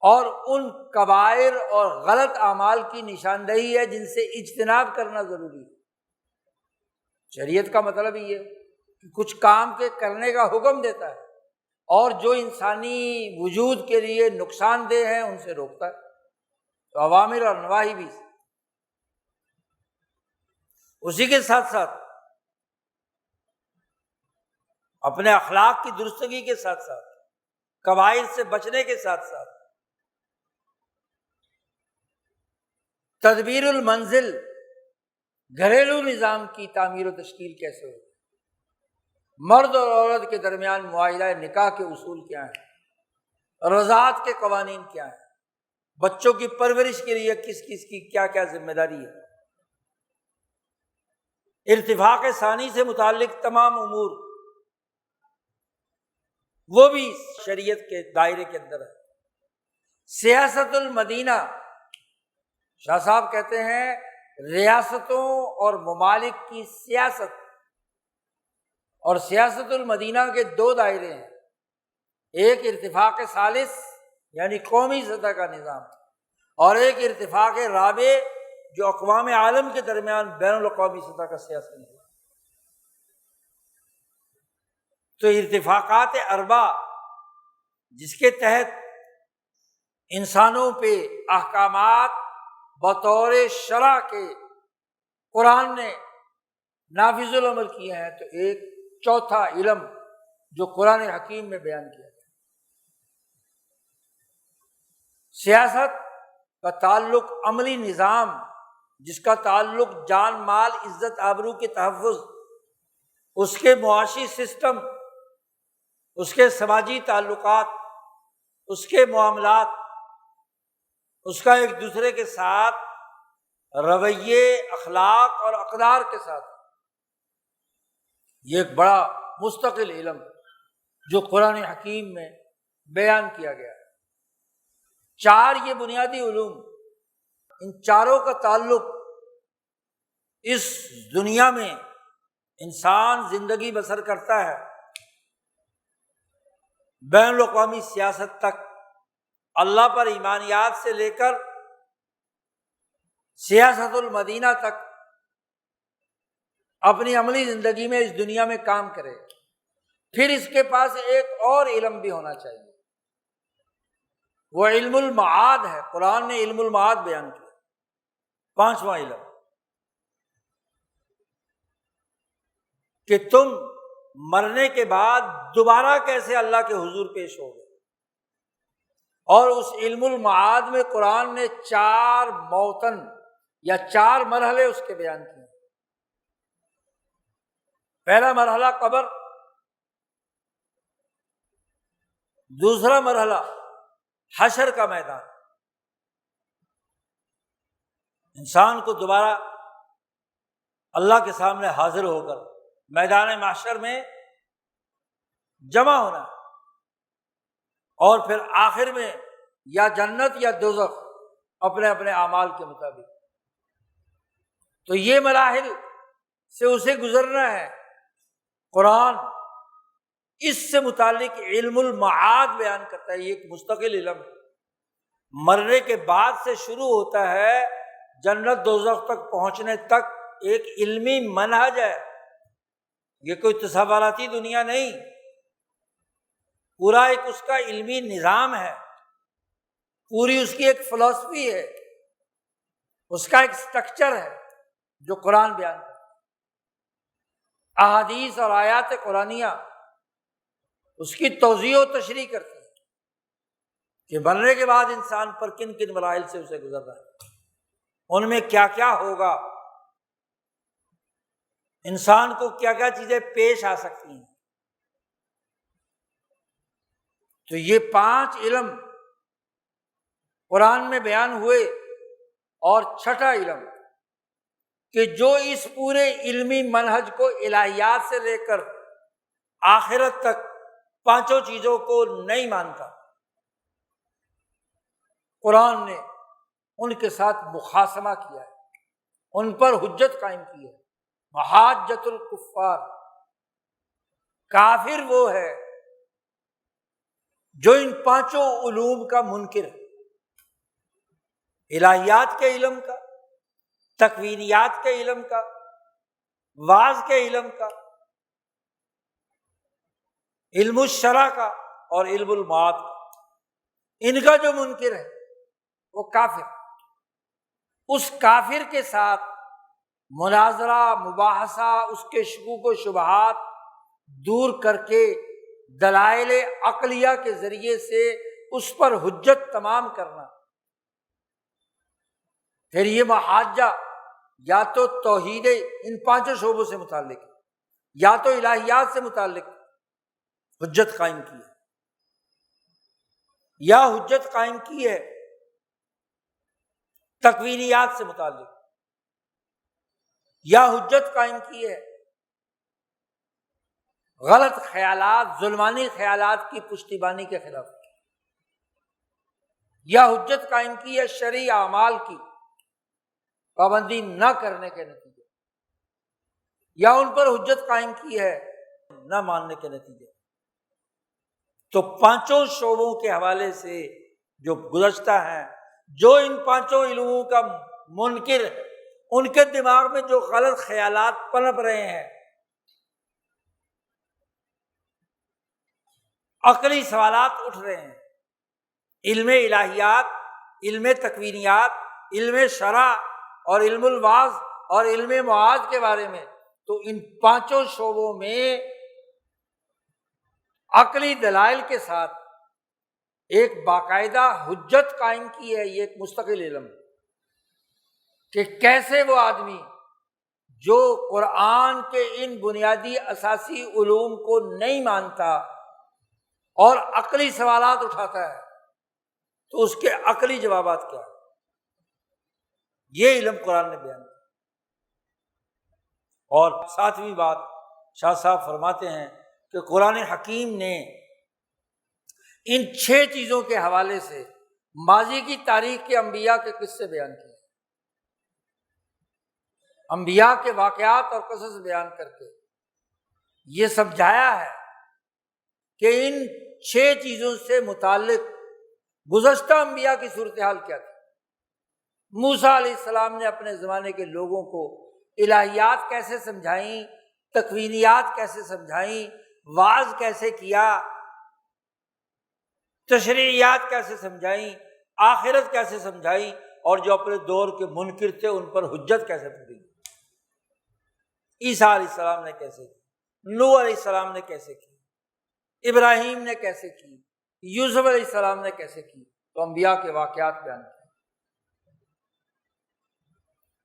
[SPEAKER 1] اور ان کبائر اور غلط اعمال کی نشاندہی ہے جن سے اجتناب کرنا ضروری ہے۔ شریعت کا مطلب یہ ہے کہ کچھ کام کے کرنے کا حکم دیتا ہے اور جو انسانی وجود کے لیے نقصان دہ ہیں ان سے روکتا ہے۔ تو اوامر اور نواہی بھی، اسی کے ساتھ ساتھ اپنے اخلاق کی درستگی کے ساتھ ساتھ، کبائر سے بچنے کے ساتھ ساتھ تدبیر المنزل، گھریلو نظام کی تعمیر و تشکیل کیسے ہو، مرد اور عورت کے درمیان معاہدہ نکاح کے اصول کیا ہیں، رضاعت کے قوانین کیا ہیں، بچوں کی پرورش کے لیے کس کس کی کیا کیا ذمہ داری ہے، ارتفاق ثانی سے متعلق تمام امور وہ بھی شریعت کے دائرے کے اندر ہے۔ سیاست المدینہ، شاہ صاحب کہتے ہیں ریاستوں اور ممالک کی سیاست اور سیاست المدینہ کے دو دائرے ہیں، ایک ارتفاق ثالث یعنی قومی سطح کا نظام، اور ایک ارتفاق رابع جو اقوام عالم کے درمیان بین الاقوامی سطح کا سیاسی نظام۔ تو ارتفاقات اربع جس کے تحت انسانوں پہ احکامات بطور شرع کے قرآن نے نافذ العمل کیے ہیں، تو ایک چوتھا علم جو قرآن حکیم میں بیان کیا گیا۔ سیاست کا تعلق عملی نظام جس کا تعلق جان مال عزت آبرو کے تحفظ، اس کے معاشی سسٹم، اس کے سماجی تعلقات، اس کے معاملات، اس کا ایک دوسرے کے ساتھ رویے، اخلاق اور اقدار کے ساتھ، یہ ایک بڑا مستقل علم جو قرآن حکیم میں بیان کیا گیا ہے۔ چار یہ بنیادی علوم، ان چاروں کا تعلق اس دنیا میں انسان زندگی بسر کرتا ہے بین الاقوامی سیاست تک، اللہ پر ایمانیات سے لے کر سیاست المدینہ تک اپنی عملی زندگی میں اس دنیا میں کام کرے۔ پھر اس کے پاس ایک اور علم بھی ہونا چاہیے، وہ علم المعاد ہے۔ قرآن نے علم المعاد بیان کیا، پانچواں علم، کہ تم مرنے کے بعد دوبارہ کیسے اللہ کے حضور پیش ہوگے۔ اور اس علم المعاد میں قرآن نے چار موتن یا چار مرحلے اس کے بیان کیے۔ پہلا مرحلہ قبر، دوسرا مرحلہ حشر کا میدان، انسان کو دوبارہ اللہ کے سامنے حاضر ہو کر میدان محشر میں جمع ہونا، اور پھر آخر میں یا جنت یا دوزخ اپنے اپنے اعمال کے مطابق۔ تو یہ مراحل سے اسے گزرنا ہے۔ قرآن اس سے متعلق علم المعاد بیان کرتا ہے، یہ ایک مستقل علم ہے۔ مرنے کے بعد سے شروع ہوتا ہے، جنت دوزخ تک پہنچنے تک ایک علمی منہج ہے، یہ کوئی تصوراتی دنیا نہیں، پورا ایک اس کا علمی نظام ہے، پوری اس کی ایک فلسفی ہے، اس کا ایک سٹرکچر ہے جو قرآن بیان کرتا ہے۔ احادیث اور آیات قرآنیہ اس کی توضیح و تشریح کرتی ہے کہ مرنے کے بعد انسان پر کن کن مراحل سے اسے گزرنا ہے، ان میں کیا کیا ہوگا، انسان کو کیا کیا چیزیں پیش آ سکتی ہیں۔ تو یہ پانچ علم قرآن میں بیان ہوئے، اور چھٹا علم کہ جو اس پورے علمی منہج کو الہیات سے لے کر آخرت تک پانچوں چیزوں کو نہیں مانتا، قرآن نے ان کے ساتھ مخاصمہ کیا ہے، ان پر حجت قائم کی ہے۔ محاجت الکفار، کافر وہ ہے جو ان پانچوں علوم کا منکر ہے، الہیات کے علم کا، تکوینیات کے علم کا، وعظ کے علم کا، علم الشرع کا اور علم المعاد کا، ان کا جو منکر ہے وہ کافر۔ اس کافر کے ساتھ مناظرہ، مباحثہ، اس کے شکوک و شبہات دور کر کے دلائل عقلیہ کے ذریعے سے اس پر حجت تمام کرنا، پھر یہ محاجہ یا تو توحید ان پانچوں شعبوں سے متعلق ہے، یا تو الہیات سے متعلق حجت قائم کی ہے، یا حجت قائم کی ہے تکوینیات سے متعلق، یا حجت قائم کی ہے غلط خیالات، ظلمانی خیالات کی پشتیبانی کے خلاف، یا حجت قائم کی ہے شرعی اعمال کی پابندی نہ کرنے کے نتیجے، یا ان پر حجت قائم کی ہے نہ ماننے کے نتیجے۔ تو پانچوں شعبوں کے حوالے سے جو گزشتہ ہیں، جو ان پانچوں علوموں کا منکر ہے، ان کے دماغ میں جو غلط خیالات پنپ رہے ہیں، عقلی سوالات اٹھ رہے ہیں، علم الہیات، علم تکوینیات، علم شرع اور علم الواعظ اور علم معاد کے بارے میں، تو ان پانچوں شعبوں میں عقلی دلائل کے ساتھ ایک باقاعدہ حجت قائم کی ہے، یہ ایک مستقل علم، کہ کیسے وہ آدمی جو قرآن کے ان بنیادی اساسی علوم کو نہیں مانتا اور عقلی سوالات اٹھاتا ہے، تو اس کے عقلی جوابات کیا ہیں، یہ علم قرآن نے بیان کیا۔ اور ساتویں بات شاہ صاحب فرماتے ہیں کہ قرآن حکیم نے ان 6 چیزوں کے حوالے سے ماضی کی تاریخ کے انبیاء کے قصے بیان کیے، انبیاء کے واقعات اور قصص بیان کر کے یہ سمجھایا ہے کہ ان 6 چیزوں سے متعلق گزشتہ انبیاء کی صورتحال کیا تھی۔ موسیٰ علیہ السلام نے اپنے زمانے کے لوگوں کو الہیات کیسے سمجھائیں، تکوینیات کیسے سمجھائیں، وعظ کیسے کیا، تشریعیات کیسے سمجھائیں، آخرت کیسے سمجھائیں، اور جو اپنے دور کے منکر تھے ان پر حجت کیسے پوری کی۔ عیسیٰ علیہ السلام نے کیسے کی، نوح علیہ السلام نے کیسے کی، ابراہیم نے کیسے کی، یوسف علیہ السلام نے کیسے کی، تو انبیاء کے واقعات بیان کیے،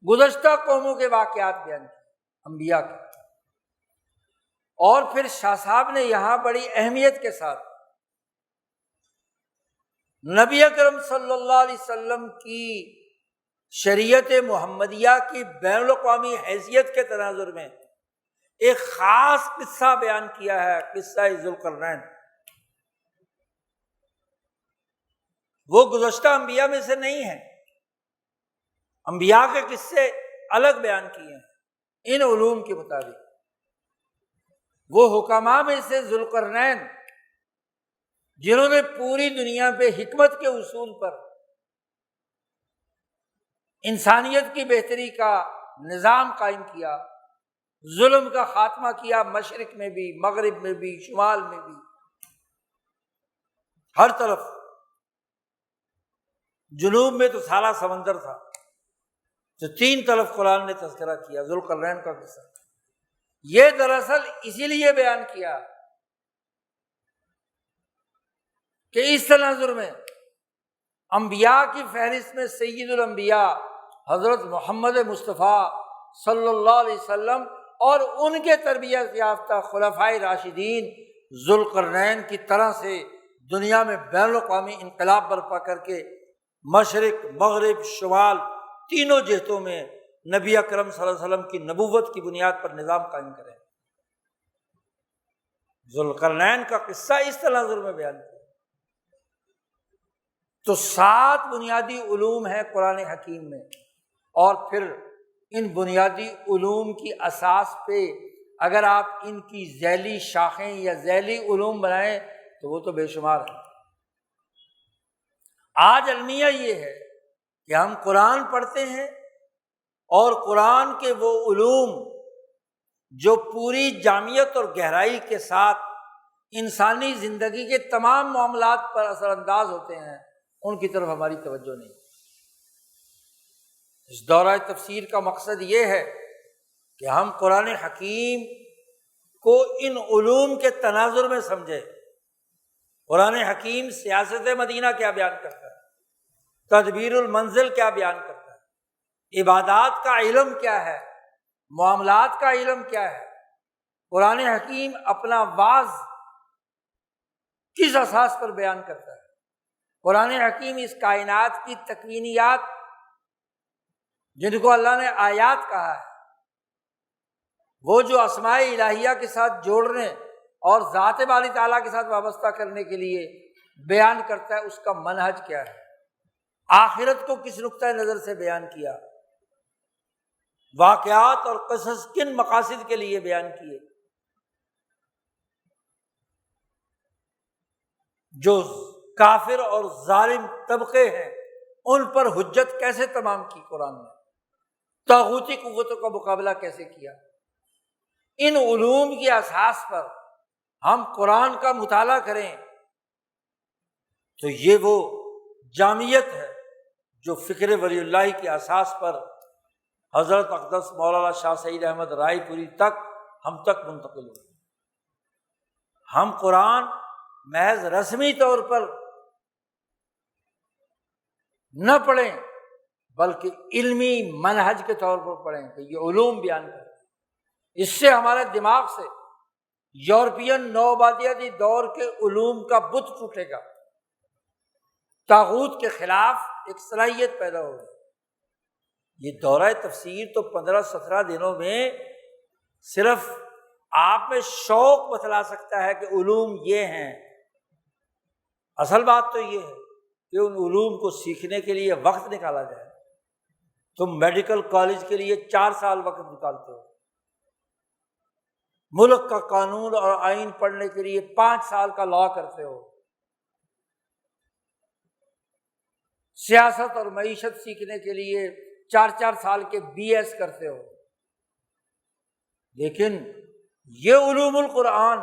[SPEAKER 1] گزشتہ قوموں کے واقعات بیان کیے انبیاء کے۔ اور پھر شاہ صاحب نے یہاں بڑی اہمیت کے ساتھ نبی اکرم صلی اللہ علیہ وسلم کی شریعت محمدیہ کی بین الاقوامی حیثیت کے تناظر میں ایک خاص قصہ بیان کیا ہے، قصہ ذوالقرنین۔ وہ گزشتہ انبیاء میں سے نہیں ہے، انبیاء کے قصے الگ بیان کیے ہیں ان علوم کے مطابق۔ وہ حکماء میں سے ذوالقرنین جنہوں نے پوری دنیا پہ حکمت کے اصول پر انسانیت کی بہتری کا نظام قائم کیا، ظلم کا خاتمہ کیا، مشرق میں بھی، مغرب میں بھی، شمال میں بھی، ہر طرف۔ جنوب میں تو سارا سمندر تھا، تو 3 طرف قرآن نے تذکرہ کیا ذوالقرنین کا قصہ۔ یہ دراصل اسی لیے بیان کیا کہ اس تناظر میں انبیاء کی فہرست میں سید الانبیاء حضرت محمد مصطفیٰ صلی اللہ علیہ وسلم اور ان کے تربیت یافتہ خلفائے راشدین ذوالقرنین کی طرح سے دنیا میں بین الاقوامی انقلاب برپا کر کے مشرق، مغرب، شمال تینوں جہتوں میں نبی اکرم صلی اللہ علیہ وسلم کی نبوت کی بنیاد پر نظام قائم کریں۔ ذوالقرنین کا قصہ اس تناظر میں بیان کیا۔ تو 7 بنیادی علوم ہیں قرآن حکیم میں، اور پھر ان بنیادی علوم کی اساس پہ اگر آپ ان کی ذیلی شاخیں یا ذیلی علوم بنائیں تو وہ تو بے شمار ہیں۔ آج المیہ یہ ہے کہ ہم قرآن پڑھتے ہیں اور قرآن کے وہ علوم جو پوری جامعیت اور گہرائی کے ساتھ انسانی زندگی کے تمام معاملات پر اثر انداز ہوتے ہیں، ان کی طرف ہماری توجہ نہیں۔ اس دورہ تفسیر کا مقصد یہ ہے کہ ہم قرآن حکیم کو ان علوم کے تناظر میں سمجھیں۔ قرآن حکیم سیاست مدینہ کیا بیان کرتا ہے، تدبیر المنزل کیا بیان کرتا ہے، عبادات کا علم کیا ہے، معاملات کا علم کیا ہے، قرآن حکیم اپنا وعظ کس اساس پر بیان کرتا ہے، قرآن حکیم اس کائنات کی تکوینیات جن کو اللہ نے آیات کہا ہے، وہ جو اسماء الہیہ کے ساتھ جوڑنے اور ذات باری تعالیٰ کے ساتھ وابستہ کرنے کے لیے بیان کرتا ہے، اس کا منہج کیا ہے، آخرت کو کس نقطۂ نظر سے بیان کیا، واقعات اور قصص کن مقاصد کے لیے بیان کیے، جو کافر اور ظالم طبقے ہیں ان پر حجت کیسے تمام کی قرآن نے، طاغوتی قوتوں کا مقابلہ کیسے کیا۔ ان علوم کی اساس پر ہم قرآن کا مطالعہ کریں تو یہ وہ جامعیت ہے جو فکر ولی اللہ کی اساس پر حضرت اقدس مولانا شاہ سعید احمد رائے پوری تک ہم تک منتقل ہوئی۔ ہم قرآن محض رسمی طور پر نہ پڑھیں بلکہ علمی منہج کے طور پر پڑھیں کہ یہ علوم بیان کریں۔ اس سے ہمارے دماغ سے یورپین نوآبادیاتی دور کے علوم کا بت ٹوٹے گا، طاغوت کے خلاف ایک صلاحیت پیدا ہوگی۔ یہ دورہ تفسیر تو 15-17 دنوں میں صرف آپ میں شوق بتلا سکتا ہے کہ علوم یہ ہیں۔ اصل بات تو یہ ہے کہ ان علوم کو سیکھنے کے لیے وقت نکالا جائے۔ تم میڈیکل کالج کے لیے 4 سال وقت نکالتے ہو، ملک کا قانون اور آئین پڑھنے کے لیے 5 سال کا لاء کرتے ہو، سیاست اور معیشت سیکھنے کے لیے 4 سال کے BS کرتے ہو، لیکن یہ علوم القرآن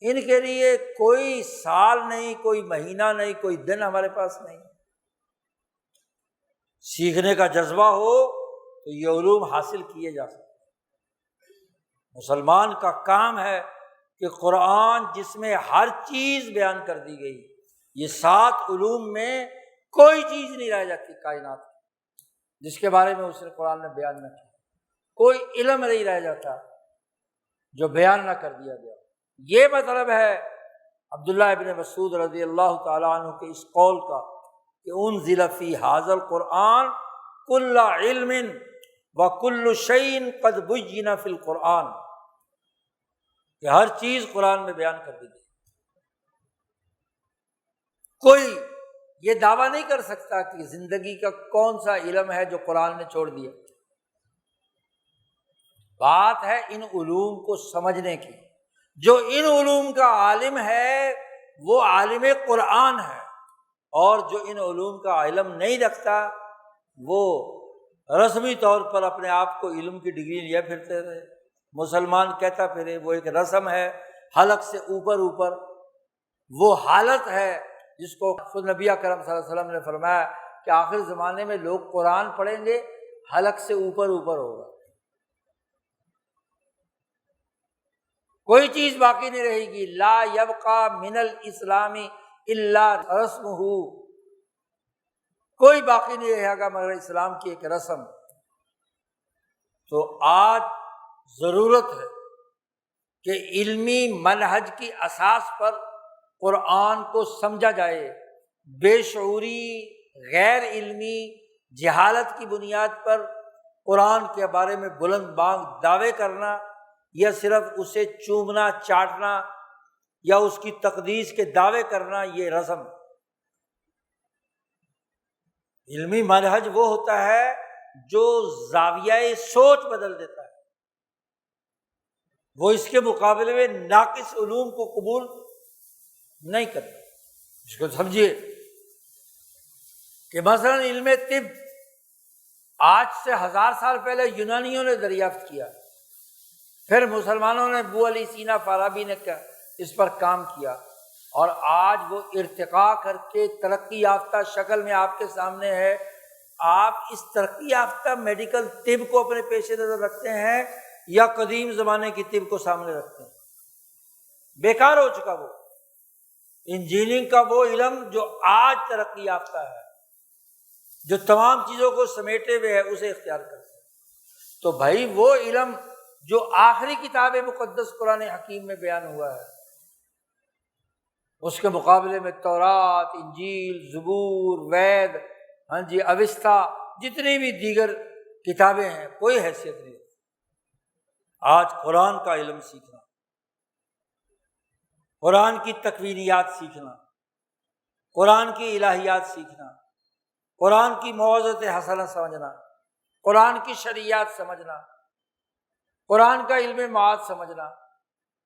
[SPEAKER 1] ان کے لیے کوئی سال نہیں، کوئی مہینہ نہیں، کوئی دن ہمارے پاس نہیں۔ سیکھنے کا جذبہ ہو تو یہ علوم حاصل کیے جا سکتے۔ مسلمان کا کام ہے کہ قرآن جس میں ہر چیز بیان کر دی گئی، یہ 7 علوم میں کوئی چیز نہیں رہ جاتی کائنات کی جس کے بارے میں اس نے قرآن نے بیان نہ کیا، کوئی علم نہیں رہ جاتا جو بیان نہ کر دیا گیا۔ یہ مطلب ہے عبداللہ ابن مسعود رضی اللہ تعالیٰ عنہ کے اس قول کا کہ انزل فی ھذا القرآن کل علم وکل شیء قد بین فی القرآن، کہ ہر چیز قرآن میں بیان کر دی گئی۔ کوئی یہ دعویٰ نہیں کر سکتا کہ زندگی کا کون سا علم ہے جو قرآن نے چھوڑ دیا۔ بات ہے ان علوم کو سمجھنے کی۔ جو ان علوم کا عالم ہے وہ عالم قرآن ہے، اور جو ان علوم کا علم نہیں رکھتا وہ رسمی طور پر اپنے آپ کو علم کی ڈگری لیے پھرتے رہے، مسلمان کہتا پھرے، وہ ایک رسم ہے حلق سے اوپر اوپر۔ وہ حالت ہے جس کو خود نبی اکرم صلی اللہ علیہ وسلم نے فرمایا کہ آخر زمانے میں لوگ قرآن پڑھیں گے حلق سے اوپر اوپر ہوگا، کوئی چیز باقی نہیں رہے گی۔ لا یبقى من الاسلام الا رسمہ، کوئی باقی نہیں رہے گا مگر اسلام کی ایک رسم۔ تو آج ضرورت ہے کہ علمی منہج کی اساس پر قرآن کو سمجھا جائے۔ بے شعوری، غیر علمی، جہالت کی بنیاد پر قرآن کے بارے میں بلند بانگ دعوے کرنا یا صرف اسے چومنا چاٹنا یا اس کی تقدیس کے دعوے کرنا، یہ رسم۔ علمی منہج وہ ہوتا ہے جو زاویہ سوچ بدل دیتا ہے، وہ اس کے مقابلے میں ناقص علوم کو قبول نہیں کرتا۔ اس کو سمجھیے کہ مثلا علم طب آج سے 1000 سال پہلے یونانیوں نے دریافت کیا، پھر مسلمانوں نے ابو علی سینا فارابی نے اس پر کام کیا، اور آج وہ ارتقاء کر کے ترقی یافتہ شکل میں آپ کے سامنے ہے۔ آپ اس ترقی یافتہ میڈیکل طب کو اپنے پیش نظر رکھتے ہیں یا قدیم زمانے کی طب کو سامنے رکھتے ہیں؟ بیکار ہو چکا وہ انجینئرنگ کا وہ علم جو آج ترقی یافتہ ہے، جو تمام چیزوں کو سمیٹے ہوئے ہے، اسے اختیار کرتے ہیں۔ تو بھائی وہ علم جو آخری کتاب مقدس قرآن حکیم میں بیان ہوا ہے، اس کے مقابلے میں تورات، انجیل، زبور، وید، اوستا، جتنی بھی دیگر کتابیں ہیں، کوئی حیثیت نہیں۔ آج قرآن کا علم سیکھنا، قرآن کی تکوینیات سیکھنا، قرآن کی الہیات سیکھنا، قرآن کی موعظت حسنہ سمجھنا، قرآن کی شرعیات سمجھنا، قرآن کا علم معاد سمجھنا،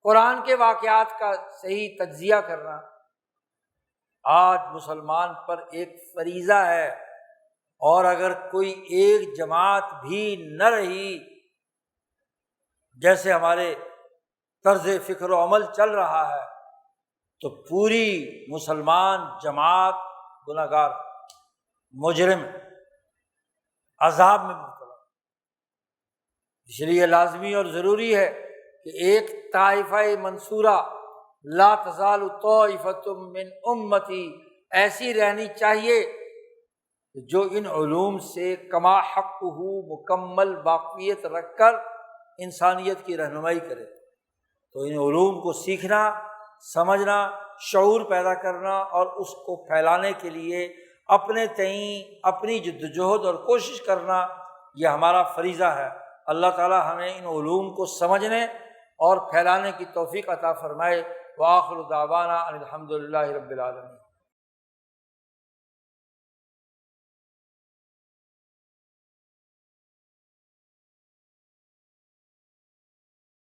[SPEAKER 1] قرآن کے واقعات کا صحیح تجزیہ کرنا، آج مسلمان پر ایک فریضہ ہے، اور اگر کوئی ایک جماعت بھی نہ رہی، جیسے ہمارے طرز فکر و عمل چل رہا ہے، تو پوری مسلمان جماعت گناہگار، مجرم، عذاب میں مبتلا۔ اس لیے لازمی اور ضروری ہے کہ ایک طائفہ منصورہ، لا تزال طائفۃ من امتی، ایسی رہنی چاہیے جو ان علوم سے کما حق ہو مکمل واقفیت رکھ کر انسانیت کی رہنمائی کرے۔ تو ان علوم کو سیکھنا، سمجھنا، شعور پیدا کرنا اور اس کو پھیلانے کے لیے اپنے تئیں اپنی جدوجہد اور کوشش کرنا، یہ ہمارا فریضہ ہے۔ اللہ تعالی ہمیں ان علوم کو سمجھنے اور پھیلانے کی توفیق عطا فرمائے۔ وآخر دعوانا ان الحمد للہ رب العالمین۔